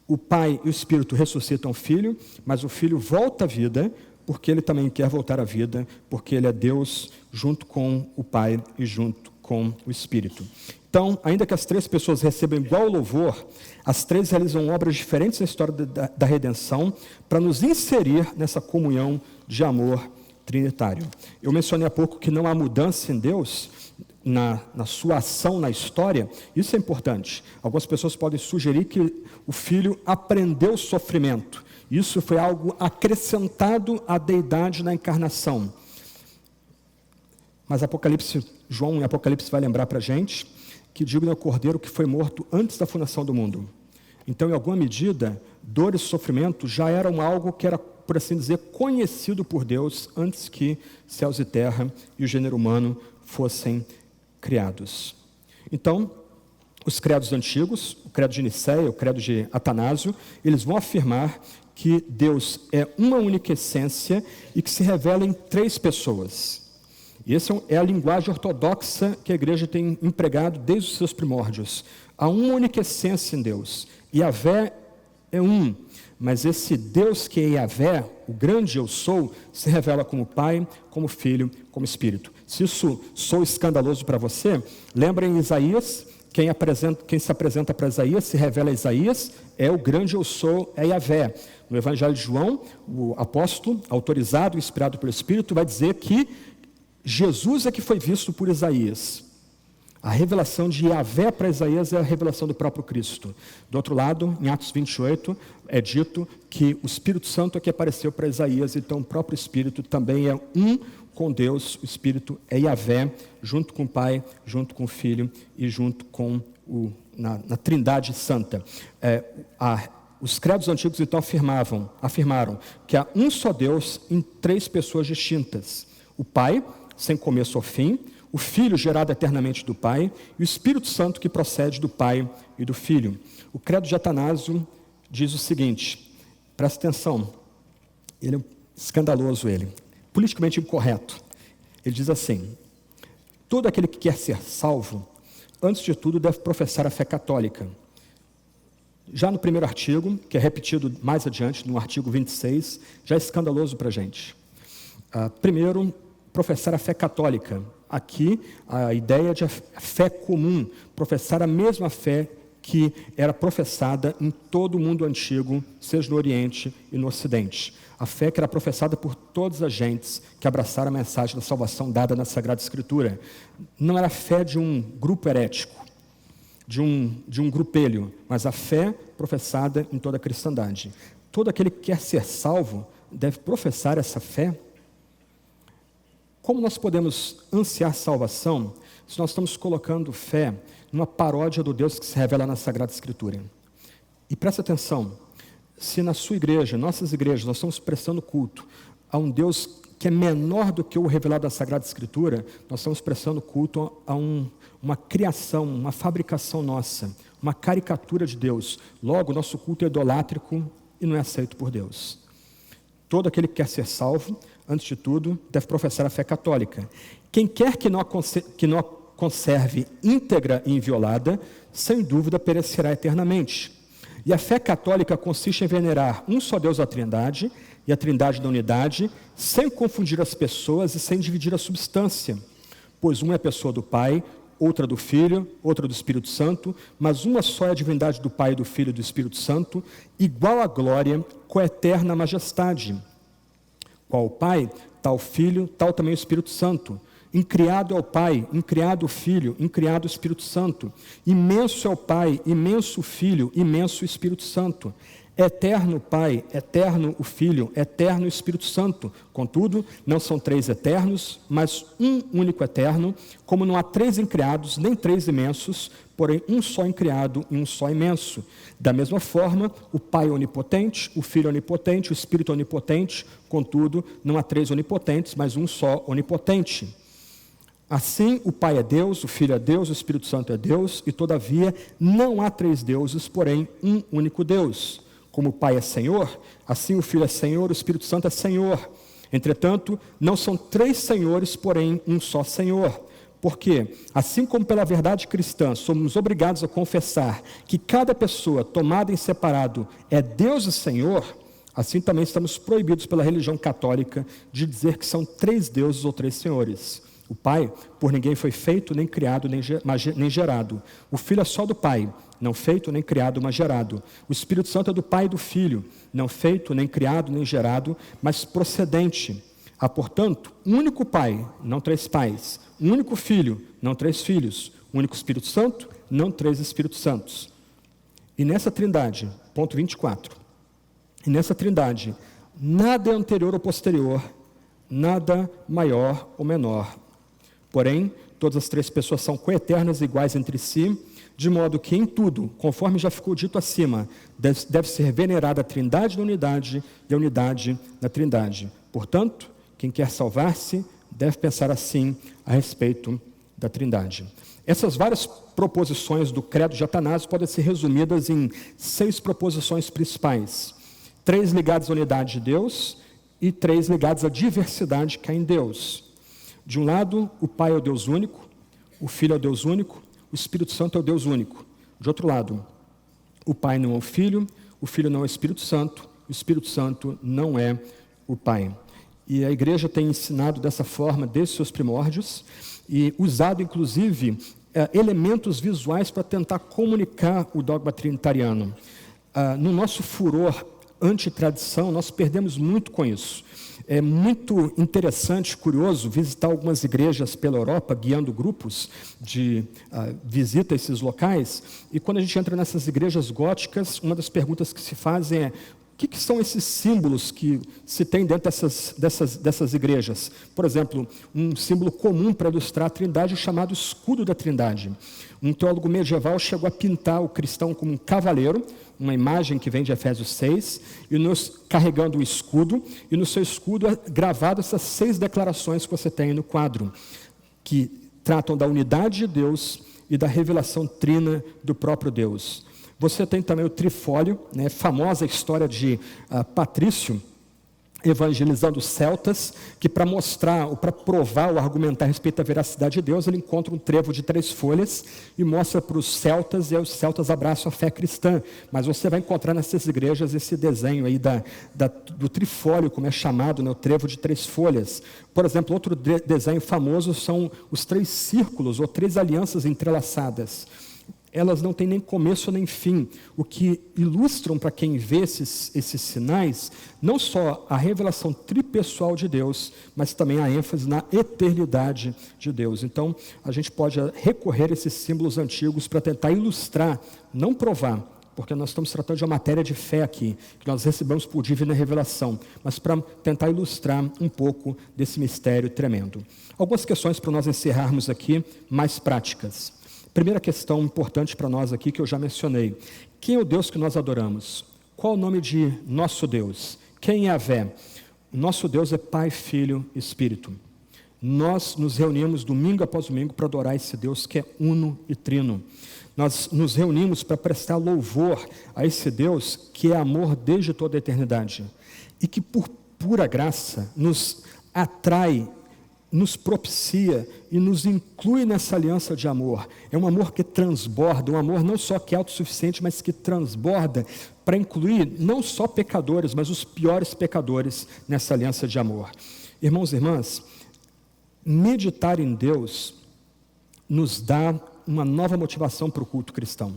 o Pai e o Espírito ressuscitam o Filho, mas o Filho volta à vida, porque ele também quer voltar à vida, porque ele é Deus junto com o Pai e junto com o Espírito. Então, ainda que as três pessoas recebam igual louvor, as três realizam obras diferentes na história da redenção, para nos inserir nessa comunhão de amor trinitário. Eu mencionei há pouco que não há mudança em Deus, na sua ação na história. Isso é importante. Algumas pessoas podem sugerir que o Filho aprendeu o sofrimento. Isso foi algo acrescentado à deidade na encarnação. Mas João em Apocalipse vai lembrar para a gente que digno é o Cordeiro que foi morto antes da fundação do mundo. Então, em alguma medida, dor e sofrimento já eram algo que era, por assim dizer, conhecido por Deus antes que céus e terra e o gênero humano fossem criados. Então, os credos antigos, o credo de Nicéia, o credo de Atanásio, eles vão afirmar que Deus é uma única essência e que se revela em três pessoas. E essa é a linguagem ortodoxa que a igreja tem empregado desde os seus primórdios. Há uma única essência em Deus. Yahvé é um, mas esse Deus que é Yahvé, o grande eu sou, se revela como Pai, como Filho, como Espírito. Se isso soa escandaloso para você, lembrem em Isaías, quem se apresenta para Isaías, se revela a Isaías, é o grande eu sou, é Yahvé. No Evangelho de João, o apóstolo, autorizado e inspirado pelo Espírito, vai dizer que Jesus é que foi visto por Isaías. A revelação de Yahvé para Isaías é a revelação do próprio Cristo. Do outro lado, em Atos 28, é dito que o Espírito Santo é que apareceu para Isaías, então o próprio Espírito também é um com Deus. O Espírito é Yahvé, junto com o Pai, junto com o Filho e junto com na Trindade Santa. O Os credos antigos então afirmaram que há um só Deus em 3 pessoas distintas: o Pai, sem começo ou fim, o Filho gerado eternamente do Pai e o Espírito Santo que procede do Pai e do Filho. O credo de Atanásio diz o seguinte, presta atenção, ele é escandaloso, politicamente incorreto. Ele diz assim: todo aquele que quer ser salvo, antes de tudo deve professar a fé católica. Já no primeiro artigo, que é repetido mais adiante, no artigo 26, já é escandaloso para a gente. Primeiro, professar a fé católica. Aqui, a ideia de fé comum, professar a mesma fé que era professada em todo o mundo antigo, seja no Oriente e no Ocidente. A fé que era professada por todas as gentes que abraçaram a mensagem da salvação dada na Sagrada Escritura. Não era a fé de um grupo herético, de um grupelho, mas a fé professada em toda a cristandade. Todo aquele que quer ser salvo deve professar essa fé. Como nós podemos ansiar salvação se nós estamos colocando fé numa paródia do Deus que se revela na Sagrada Escritura? E presta atenção, se na sua igreja, nossas igrejas, nós estamos prestando culto a um Deus que é menor do que o revelado da Sagrada Escritura, nós estamos prestando culto a uma criação, uma fabricação nossa, uma caricatura de Deus. Logo, nosso culto é idolátrico e não é aceito por Deus. Todo aquele que quer ser salvo, antes de tudo, deve professar a fé católica. Quem quer que não a conserve íntegra e inviolada, sem dúvida perecerá eternamente. E a fé católica consiste em venerar um só Deus da Trindade, e a Trindade da unidade, sem confundir as pessoas e sem dividir a substância. Pois uma é a pessoa do Pai, outra do Filho, outra do Espírito Santo, mas uma só é a divindade do Pai, do Filho e do Espírito Santo, igual à glória, coeterna majestade. Qual o Pai, tal o Filho, tal também o Espírito Santo. Incriado é o Pai, incriado o Filho, incriado o Espírito Santo. Imenso é o Pai, imenso o Filho, imenso o Espírito Santo. Eterno o Pai, eterno o Filho, eterno o Espírito Santo. Contudo, não são 3 eternos, mas um único eterno, como não há 3 incriados, nem 3 imensos, porém um só incriado e um só imenso. Da mesma forma, o Pai é onipotente, o Filho é onipotente, o Espírito é onipotente, contudo, não há 3 onipotentes, mas um só onipotente. Assim, o Pai é Deus, o Filho é Deus, o Espírito Santo é Deus, e todavia não há 3 deuses, porém um único Deus. Como o Pai é Senhor, assim o Filho é Senhor, o Espírito Santo é Senhor. Entretanto, não são 3 senhores, porém um só Senhor. Porque, assim como pela verdade cristã somos obrigados a confessar que cada pessoa tomada em separado é Deus e Senhor, assim também estamos proibidos pela religião católica de dizer que são 3 deuses ou 3 senhores. O Pai, por ninguém foi feito, nem criado, nem gerado. O Filho é só do Pai, não feito, nem criado, mas gerado. O Espírito Santo é do Pai e do Filho, não feito, nem criado, nem gerado, mas procedente. Há, portanto, um único Pai, não 3 pais. Um único Filho, não 3 filhos. Um único Espírito Santo, não 3 Espíritos Santos. E nessa trindade, ponto 24, e nessa trindade, nada é anterior ou posterior, nada maior ou menor. Porém, todas as 3 pessoas são coeternas e iguais entre si, de modo que em tudo, conforme já ficou dito acima, deve ser venerada a trindade na unidade e a unidade na trindade. Portanto, quem quer salvar-se deve pensar assim a respeito da trindade. Essas várias proposições do credo de Atanásio podem ser resumidas em 6 proposições principais. 3 ligadas à unidade de Deus e 3 ligadas à diversidade que há em Deus. De um lado, o Pai é o Deus único, o Filho é o Deus único, o Espírito Santo é o Deus único. De outro lado, o Pai não é o Filho não é o Espírito Santo, o Espírito Santo não é o Pai. E a igreja tem ensinado dessa forma desde seus primórdios e usado, inclusive, elementos visuais para tentar comunicar o dogma trinitariano. No nosso furor antitradição, nós perdemos muito com isso. É muito interessante, curioso, visitar algumas igrejas pela Europa, guiando grupos de visita a esses locais, e quando a gente entra nessas igrejas góticas, uma das perguntas que se fazem é: O que são esses símbolos que se tem dentro dessas igrejas? Por exemplo, um símbolo comum para ilustrar a Trindade chamado escudo da Trindade. Um teólogo medieval chegou a pintar o cristão como um cavaleiro, uma imagem que vem de Efésios 6, carregando um escudo, e no seu escudo é gravado essas 6 declarações que você tem no quadro, que tratam da unidade de Deus e da revelação trina do próprio Deus. Você tem também o trifólio, né, famosa história de Patrício evangelizando os celtas, que para mostrar, ou para provar ou argumentar a respeito da veracidade de Deus, ele encontra um trevo de 3 folhas e mostra para os celtas, e aí os celtas abraçam a fé cristã. Mas você vai encontrar nessas igrejas esse desenho aí do trifólio, como é chamado, né, o trevo de 3 folhas. Por exemplo, outro desenho famoso são os 3 círculos, ou 3 alianças entrelaçadas. Elas não têm nem começo nem fim, o que ilustram para quem vê esses sinais, não só a revelação tripessoal de Deus, mas também a ênfase na eternidade de Deus. Então, a gente pode recorrer a esses símbolos antigos para tentar ilustrar, não provar, porque nós estamos tratando de uma matéria de fé aqui, que nós recebemos por divina revelação, mas para tentar ilustrar um pouco desse mistério tremendo. Algumas questões para nós encerrarmos aqui, mais práticas. Primeira questão importante para nós aqui, que eu já mencionei. Quem é o Deus que nós adoramos? Qual o nome de nosso Deus? Quem é Yahvé? Nosso Deus é Pai, Filho e Espírito. Nós nos reunimos domingo após domingo para adorar esse Deus que é uno e trino. Nós nos reunimos para prestar louvor a esse Deus que é amor desde toda a eternidade. E que por pura graça nos atrai, nos propicia e nos inclui nessa aliança de amor. É um amor que transborda, um amor não só que é autossuficiente, mas que transborda para incluir não só pecadores, mas os piores pecadores nessa aliança de amor. Irmãos e irmãs, meditar em Deus nos dá uma nova motivação para o culto cristão.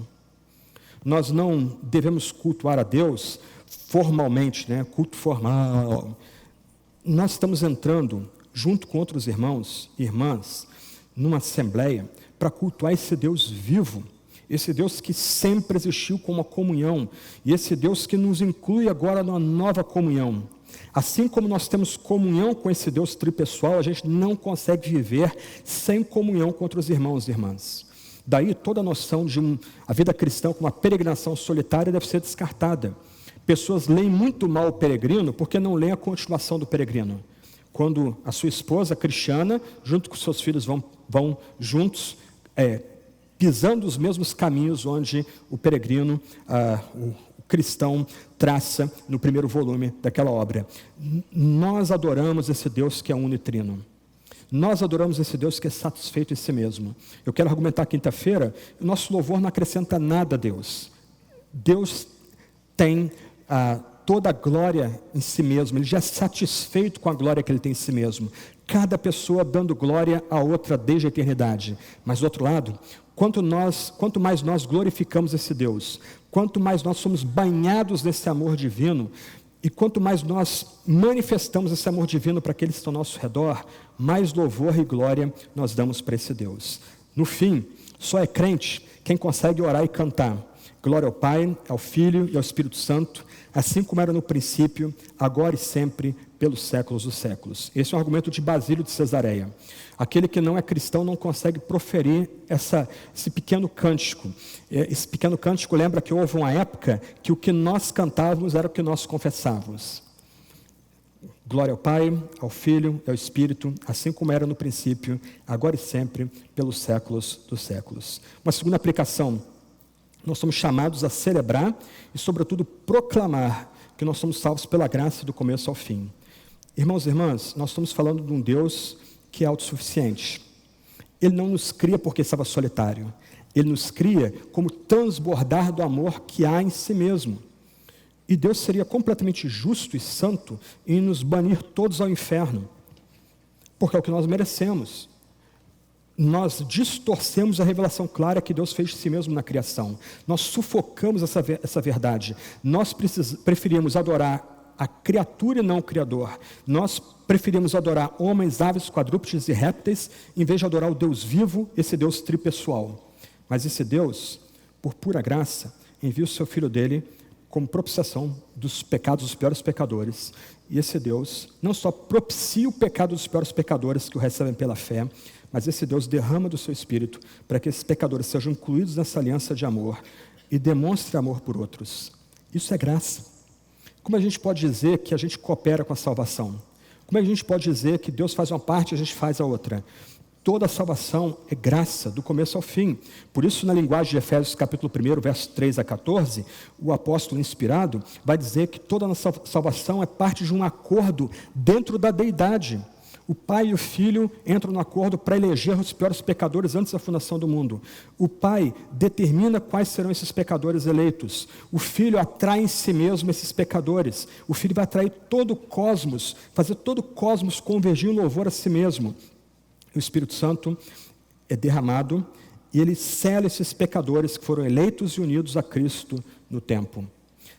Nós não devemos cultuar a Deus formalmente, né? Culto formal. Nós estamos entrando junto com outros irmãos e irmãs, numa assembleia, para cultuar esse Deus vivo, esse Deus que sempre existiu com uma comunhão, e esse Deus que nos inclui agora numa nova comunhão. Assim como nós temos comunhão com esse Deus tripessoal, a gente não consegue viver sem comunhão com outros irmãos e irmãs. Daí toda a noção de a vida cristã como uma peregrinação solitária deve ser descartada. Pessoas leem muito mal o peregrino porque não leem a continuação do peregrino. Quando a sua esposa cristiana, junto com seus filhos, vão juntos, pisando os mesmos caminhos onde o peregrino, o cristão, traça no primeiro volume daquela obra. Nós adoramos esse Deus que é unitrino. Nós adoramos esse Deus que é satisfeito em si mesmo. Eu quero argumentar quinta-feira, o nosso louvor não acrescenta nada a Deus. Deus tem toda a glória em si mesmo, Ele já é satisfeito com a glória que Ele tem em si mesmo. Cada pessoa dando glória a outra desde a eternidade. Mas do outro lado, quanto mais nós glorificamos esse Deus, quanto mais nós somos banhados nesse amor divino, e quanto mais nós manifestamos esse amor divino para aqueles que estão ao nosso redor, mais louvor e glória nós damos para esse Deus. No fim, só é crente quem consegue orar e cantar. Glória ao Pai, ao Filho e ao Espírito Santo, assim como era no princípio, agora e sempre, pelos séculos dos séculos. Esse é um argumento de Basílio de Cesareia. Aquele que não é cristão não consegue proferir esse pequeno cântico. Esse pequeno cântico lembra que houve uma época que o que nós cantávamos era o que nós confessávamos. Glória ao Pai, ao Filho e ao Espírito, assim como era no princípio, agora e sempre, pelos séculos dos séculos. Uma segunda aplicação: nós somos chamados a celebrar e, sobretudo, proclamar que nós somos salvos pela graça do começo ao fim. Irmãos e irmãs, nós estamos falando de um Deus que é autossuficiente. Ele não nos cria porque estava solitário. Ele nos cria como transbordar do amor que há em si mesmo. E Deus seria completamente justo e santo em nos banir todos ao inferno, porque é o que nós merecemos. Nós distorcemos a revelação clara que Deus fez de si mesmo na criação. Nós sufocamos essa verdade. Nós preferimos adorar a criatura e não o Criador. Nós preferimos adorar homens, aves, quadrúpedes e répteis, em vez de adorar o Deus vivo, esse Deus tripessoal. Mas esse Deus, por pura graça, envia o seu Filho dele como propiciação dos pecados dos piores pecadores. E esse Deus não só propicia o pecado dos piores pecadores que o recebem pela fé, mas esse Deus derrama do seu Espírito para que esses pecadores sejam incluídos nessa aliança de amor e demonstre amor por outros. Isso é graça. Como a gente pode dizer que a gente coopera com a salvação? Como a gente pode dizer que Deus faz uma parte e a gente faz a outra? Toda a salvação é graça, do começo ao fim. Por isso, na linguagem de Efésios capítulo 1, versos 3 a 14, o apóstolo inspirado vai dizer que toda a nossa salvação é parte de um acordo dentro da deidade. O Pai e o Filho entram no acordo para eleger os piores pecadores antes da fundação do mundo. O Pai determina quais serão esses pecadores eleitos. O Filho atrai em si mesmo esses pecadores. O Filho vai atrair todo o cosmos, fazer todo o cosmos convergir em louvor a si mesmo. O Espírito Santo é derramado e ele sela esses pecadores que foram eleitos e unidos a Cristo no tempo.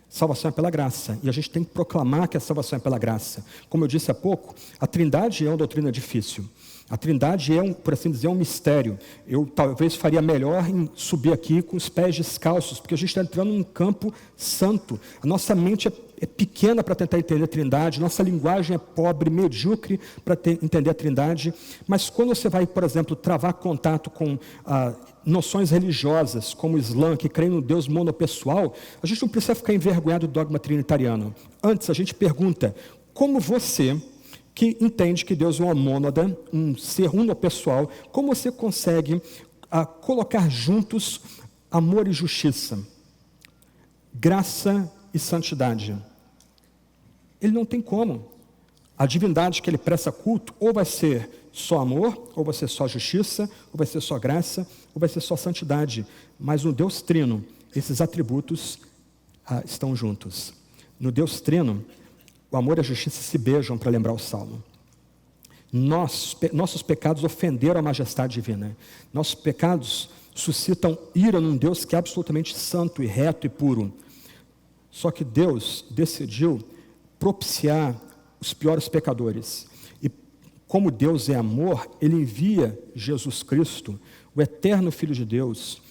Salvação é pela graça, e a gente tem que proclamar que a salvação é pela graça. Como eu disse há pouco, a Trindade é uma doutrina difícil. A Trindade é, por assim dizer, um mistério. Eu talvez faria melhor em subir aqui com os pés descalços, porque a gente está entrando num campo santo. A nossa mente é pequena para tentar entender a Trindade, nossa linguagem é pobre, medíocre para entender a Trindade. Mas quando você vai, por exemplo, travar contato com noções religiosas, como o Islã, que crê no Deus monopessoal, a gente não precisa ficar envergonhado do dogma trinitariano. Antes, a gente pergunta, como você, que entende que Deus é uma mônada, um ser unopessoal, como você consegue colocar juntos amor e justiça, graça e santidade? Ele não tem como. A divindade que ele presta culto ou vai ser só amor, ou vai ser só justiça, ou vai ser só graça, ou vai ser só santidade. Mas no Deus Trino, esses atributos estão juntos. No Deus Trino, o amor e a justiça se beijam, para lembrar o Salmo. Nossos pecados ofenderam a majestade divina. Nossos pecados suscitam ira num Deus que é absolutamente santo e reto e puro. Só que Deus decidiu propiciar os piores pecadores. E como Deus é amor, Ele envia Jesus Cristo, o eterno Filho de Deus,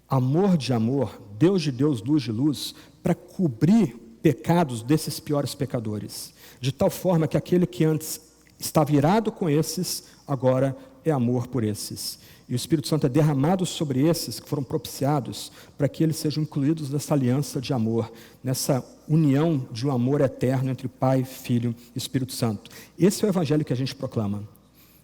amor de amor, Deus de Deus, luz de luz, para cobrir pecados desses piores pecadores, de tal forma que aquele que antes estava irado com esses, agora é amor por esses. E o Espírito Santo é derramado sobre esses que foram propiciados, para que eles sejam incluídos nessa aliança de amor, nessa união de um amor eterno entre Pai, Filho e Espírito Santo. Esse é o evangelho que a gente proclama.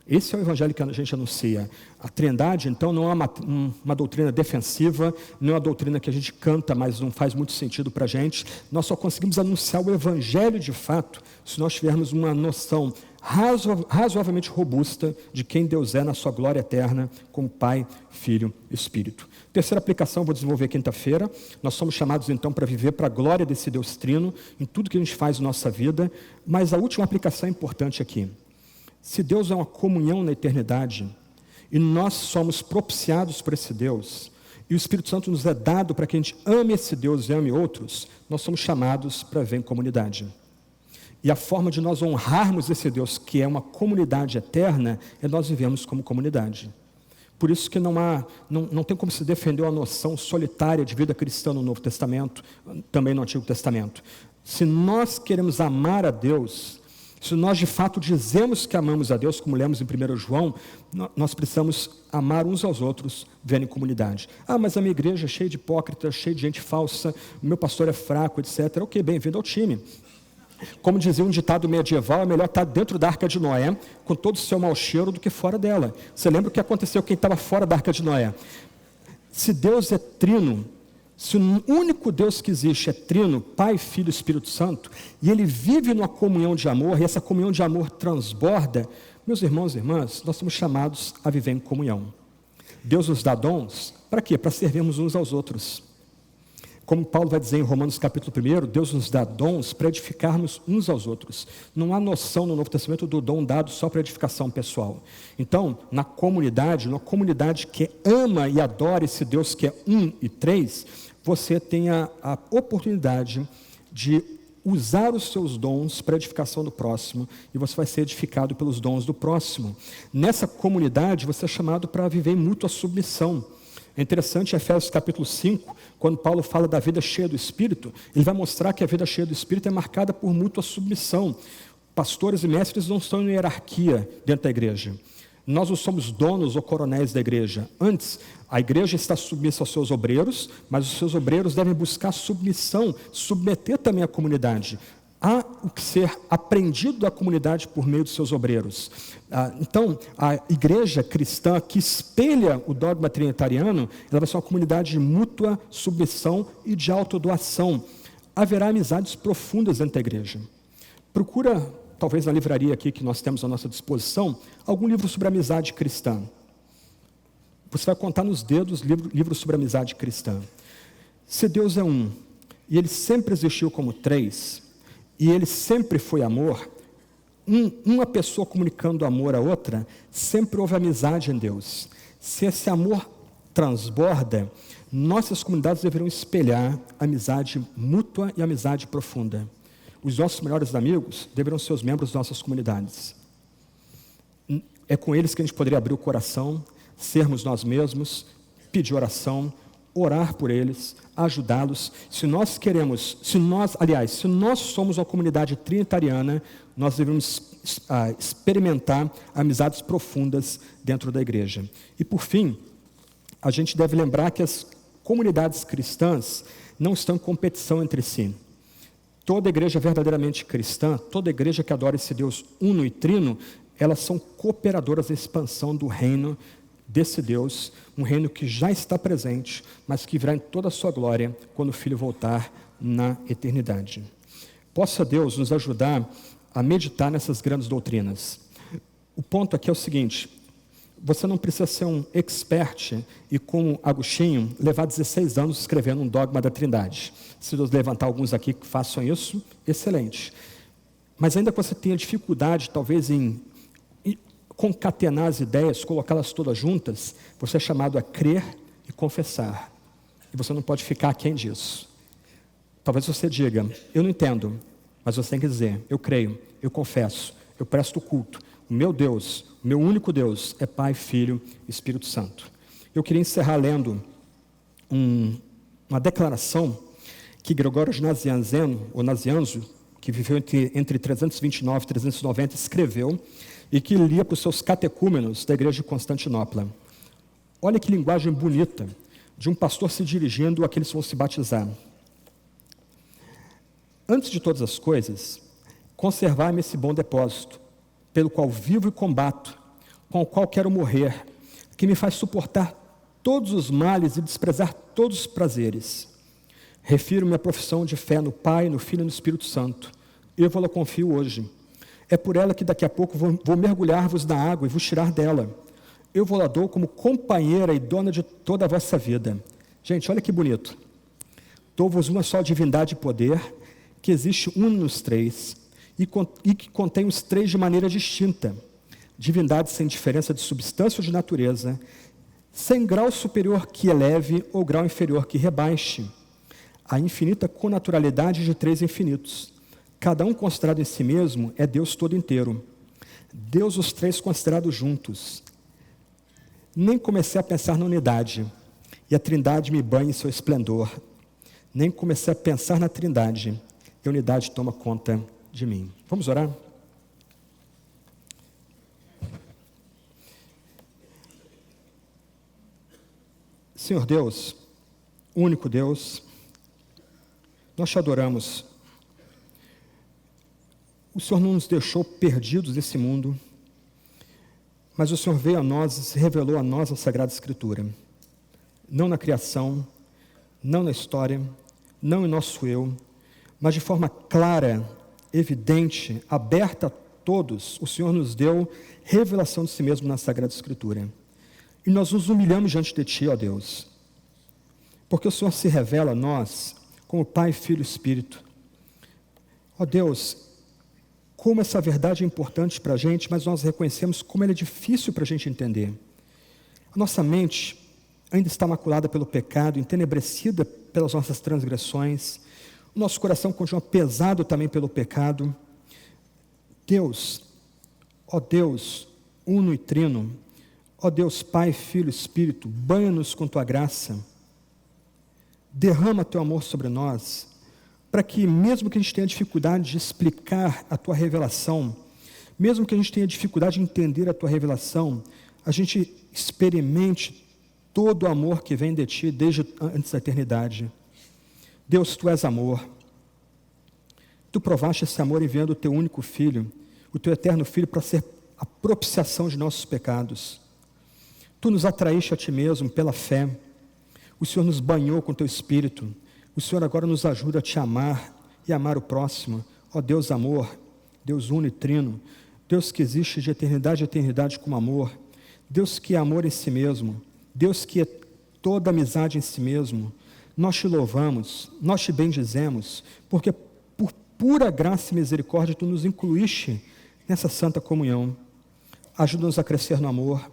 Esse é o evangelho que a gente anuncia. A Trindade, então, não é uma doutrina defensiva, não é uma doutrina que a gente canta, mas não faz muito sentido para a gente. Nós só conseguimos anunciar o evangelho de fato se nós tivermos uma noção razoavelmente robusta de quem Deus é na sua glória eterna, como Pai, Filho e Espírito. Terceira aplicação, vou desenvolver quinta-feira. Nós somos chamados então para viver para a glória desse Deus Trino, em tudo que a gente faz na nossa vida, mas a última aplicação é importante aqui. Se Deus é uma comunhão na eternidade, e nós somos propiciados por esse Deus, e o Espírito Santo nos é dado para que a gente ame esse Deus e ame outros, nós somos chamados para viver em comunidade. E a forma de nós honrarmos esse Deus, que é uma comunidade eterna, é nós vivemos como comunidade. Por isso que não tem como se defender uma noção solitária de vida cristã no Novo Testamento, também no Antigo Testamento. Se nós queremos amar a Deus, se nós de fato dizemos que amamos a Deus, como lemos em 1 João, nós precisamos amar uns aos outros, vivendo em comunidade. Mas a minha igreja é cheia de hipócritas, cheia de gente falsa, o meu pastor é fraco, etc. Ok, bem-vindo ao time. Como dizia um ditado medieval, é melhor estar dentro da Arca de Noé, com todo o seu mau cheiro, do que fora dela. Você lembra o que aconteceu com quem estava fora da Arca de Noé? Se Deus é trino, se o único Deus que existe é trino, Pai, Filho e Espírito Santo, e Ele vive numa comunhão de amor, e essa comunhão de amor transborda, meus irmãos e irmãs, nós somos chamados a viver em comunhão. Deus nos dá dons, para quê? Para servirmos uns aos outros. Como Paulo vai dizer em Romanos capítulo 1, Deus nos dá dons para edificarmos uns aos outros. Não há noção no Novo Testamento do dom dado só para edificação pessoal. Então, na comunidade, numa comunidade que ama e adora esse Deus que é um e três, você tem a oportunidade de usar os seus dons para a edificação do próximo, e você vai ser edificado pelos dons do próximo. Nessa comunidade, você é chamado para viver em mútua submissão. É interessante em Efésios capítulo 5, quando Paulo fala da vida cheia do Espírito, ele vai mostrar que a vida cheia do Espírito é marcada por mútua submissão. Pastores e mestres não estão em hierarquia dentro da igreja. Nós não somos donos ou coronéis da igreja. Antes, a igreja está submissa aos seus obreiros, mas os seus obreiros devem buscar submissão, submeter também a comunidade. Há o que ser aprendido da comunidade por meio dos seus obreiros. Então, a igreja cristã que espelha o dogma trinitariano, ela vai ser uma comunidade de mútua submissão e de autodoação. Haverá amizades profundas dentro da igreja. Procura, talvez na livraria aqui que nós temos à nossa disposição, algum livro sobre amizade cristã. Você vai contar nos dedos livros sobre amizade cristã. Se Deus é um, e Ele sempre existiu como três, e Ele sempre foi amor, uma pessoa comunicando amor à outra, sempre houve amizade em Deus. Se esse amor transborda, nossas comunidades deverão espelhar amizade mútua e amizade profunda. Os nossos melhores amigos deverão ser os membros das nossas comunidades. É com eles que a gente poderia abrir o coração, sermos nós mesmos, pedir oração, orar por eles, ajudá-los. Se nós somos uma comunidade trinitariana, nós devemos experimentar amizades profundas dentro da igreja. E por fim, a gente deve lembrar que as comunidades cristãs não estão em competição entre si. Toda igreja verdadeiramente cristã, toda igreja que adora esse Deus uno e trino, elas são cooperadoras da expansão do reino desse Deus, um reino que já está presente, mas que virá em toda a sua glória quando o Filho voltar na eternidade. Possa Deus nos ajudar a meditar nessas grandes doutrinas. O ponto aqui é o seguinte: você não precisa ser um expert e, como Agostinho, levar 16 anos escrevendo um dogma da Trindade. Se Deus levantar alguns aqui que façam isso, excelente. Mas ainda que você tenha dificuldade, talvez, em concatenar as ideias, colocá-las todas juntas, você é chamado a crer e confessar. E você não pode ficar aquém disso. Talvez você diga: eu não entendo, mas você tem que dizer: eu creio, eu confesso, eu presto culto. O meu Deus, o meu único Deus é Pai, Filho e Espírito Santo. Eu queria encerrar lendo uma declaração que Gregório de Nazianzo, que viveu entre 329 e 390, escreveu e que lia para os seus catecúmenos da igreja de Constantinopla. Olha que linguagem bonita de um pastor se dirigindo àqueles que vão se batizar. Antes de todas as coisas, conservar-me esse bom depósito, pelo qual vivo e combato, com o qual quero morrer, que me faz suportar todos os males e desprezar todos os prazeres. Refiro-me à profissão de fé no Pai, no Filho e no Espírito Santo. Eu vou-la confio hoje. É por ela que daqui a pouco vou mergulhar-vos na água e vos tirar dela. Eu vou-la dou como companheira e dona de toda a vossa vida. Gente, olha que bonito. Dou-vos uma só divindade e poder, que existe um nos três, e que contém os três de maneira distinta. Divindade sem diferença de substância ou de natureza, sem grau superior que eleve ou grau inferior que rebaixe. A infinita connaturalidade de três infinitos. Cada um considerado em si mesmo é Deus todo inteiro. Deus os três considerados juntos. Nem comecei a pensar na unidade, e a Trindade me banha em seu esplendor. Nem comecei a pensar na Trindade, e a unidade toma conta de mim. Vamos orar? Senhor Deus, único Deus, nós te adoramos. O Senhor não nos deixou perdidos nesse mundo, mas o Senhor veio a nós e se revelou a nós na Sagrada Escritura. Não na criação, não na história, não em nosso eu, mas de forma clara, evidente, aberta a todos, o Senhor nos deu revelação de si mesmo na Sagrada Escritura. E nós nos humilhamos diante de Ti, ó Deus, porque o Senhor se revela a nós como Pai, Filho e Espírito. Ó Deus, como essa verdade é importante para a gente, mas nós reconhecemos como ela é difícil para a gente entender. A nossa mente ainda está maculada pelo pecado, entenebrecida pelas nossas transgressões. O nosso coração continua pesado também pelo pecado. Deus, ó Deus, uno e trino, Ó Deus, Pai, Filho, Espírito, banha-nos com tua graça, derrama teu amor sobre nós, para que mesmo que a gente tenha dificuldade de explicar a tua revelação, mesmo que a gente tenha dificuldade de entender a tua revelação, a gente experimente todo o amor que vem de ti desde antes da eternidade. Deus, tu és amor. Tu provaste esse amor enviando o teu único Filho, o teu eterno Filho, para ser a propiciação de nossos pecados. Tu nos atraíste a ti mesmo pela fé. O Senhor nos banhou com teu Espírito. O Senhor agora nos ajuda a te amar e amar o próximo. Ó Deus amor, Deus uno e trino, Deus que existe de eternidade a eternidade como amor, Deus que é amor em si mesmo, Deus que é toda amizade em si mesmo. Nós te louvamos, nós te bendizemos, porque por pura graça e misericórdia tu nos incluíste nessa santa comunhão. Ajuda-nos a crescer no amor,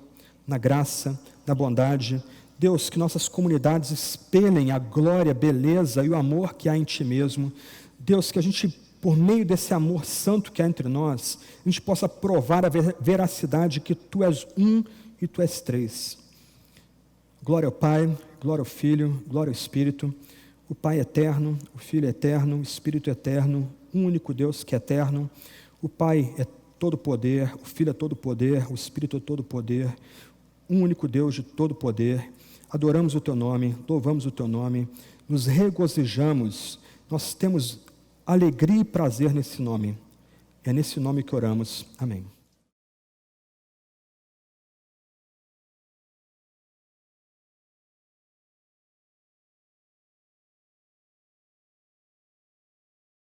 na graça, na bondade. Deus, que nossas comunidades espelhem a glória, a beleza e o amor que há em ti mesmo. Deus, que a gente, por meio desse amor santo que há entre nós, a gente possa provar a veracidade que tu és um e tu és três. Glória ao Pai, glória ao Filho, glória ao Espírito. O Pai é eterno, o Filho é eterno, o Espírito é eterno, um único Deus que é eterno. O Pai é todo poder, o Filho é todo poder, o Espírito é todo poder, um único Deus de todo poder. Adoramos o teu nome, louvamos o teu nome, nos regozijamos, nós temos alegria e prazer nesse nome. É nesse nome que oramos. Amém.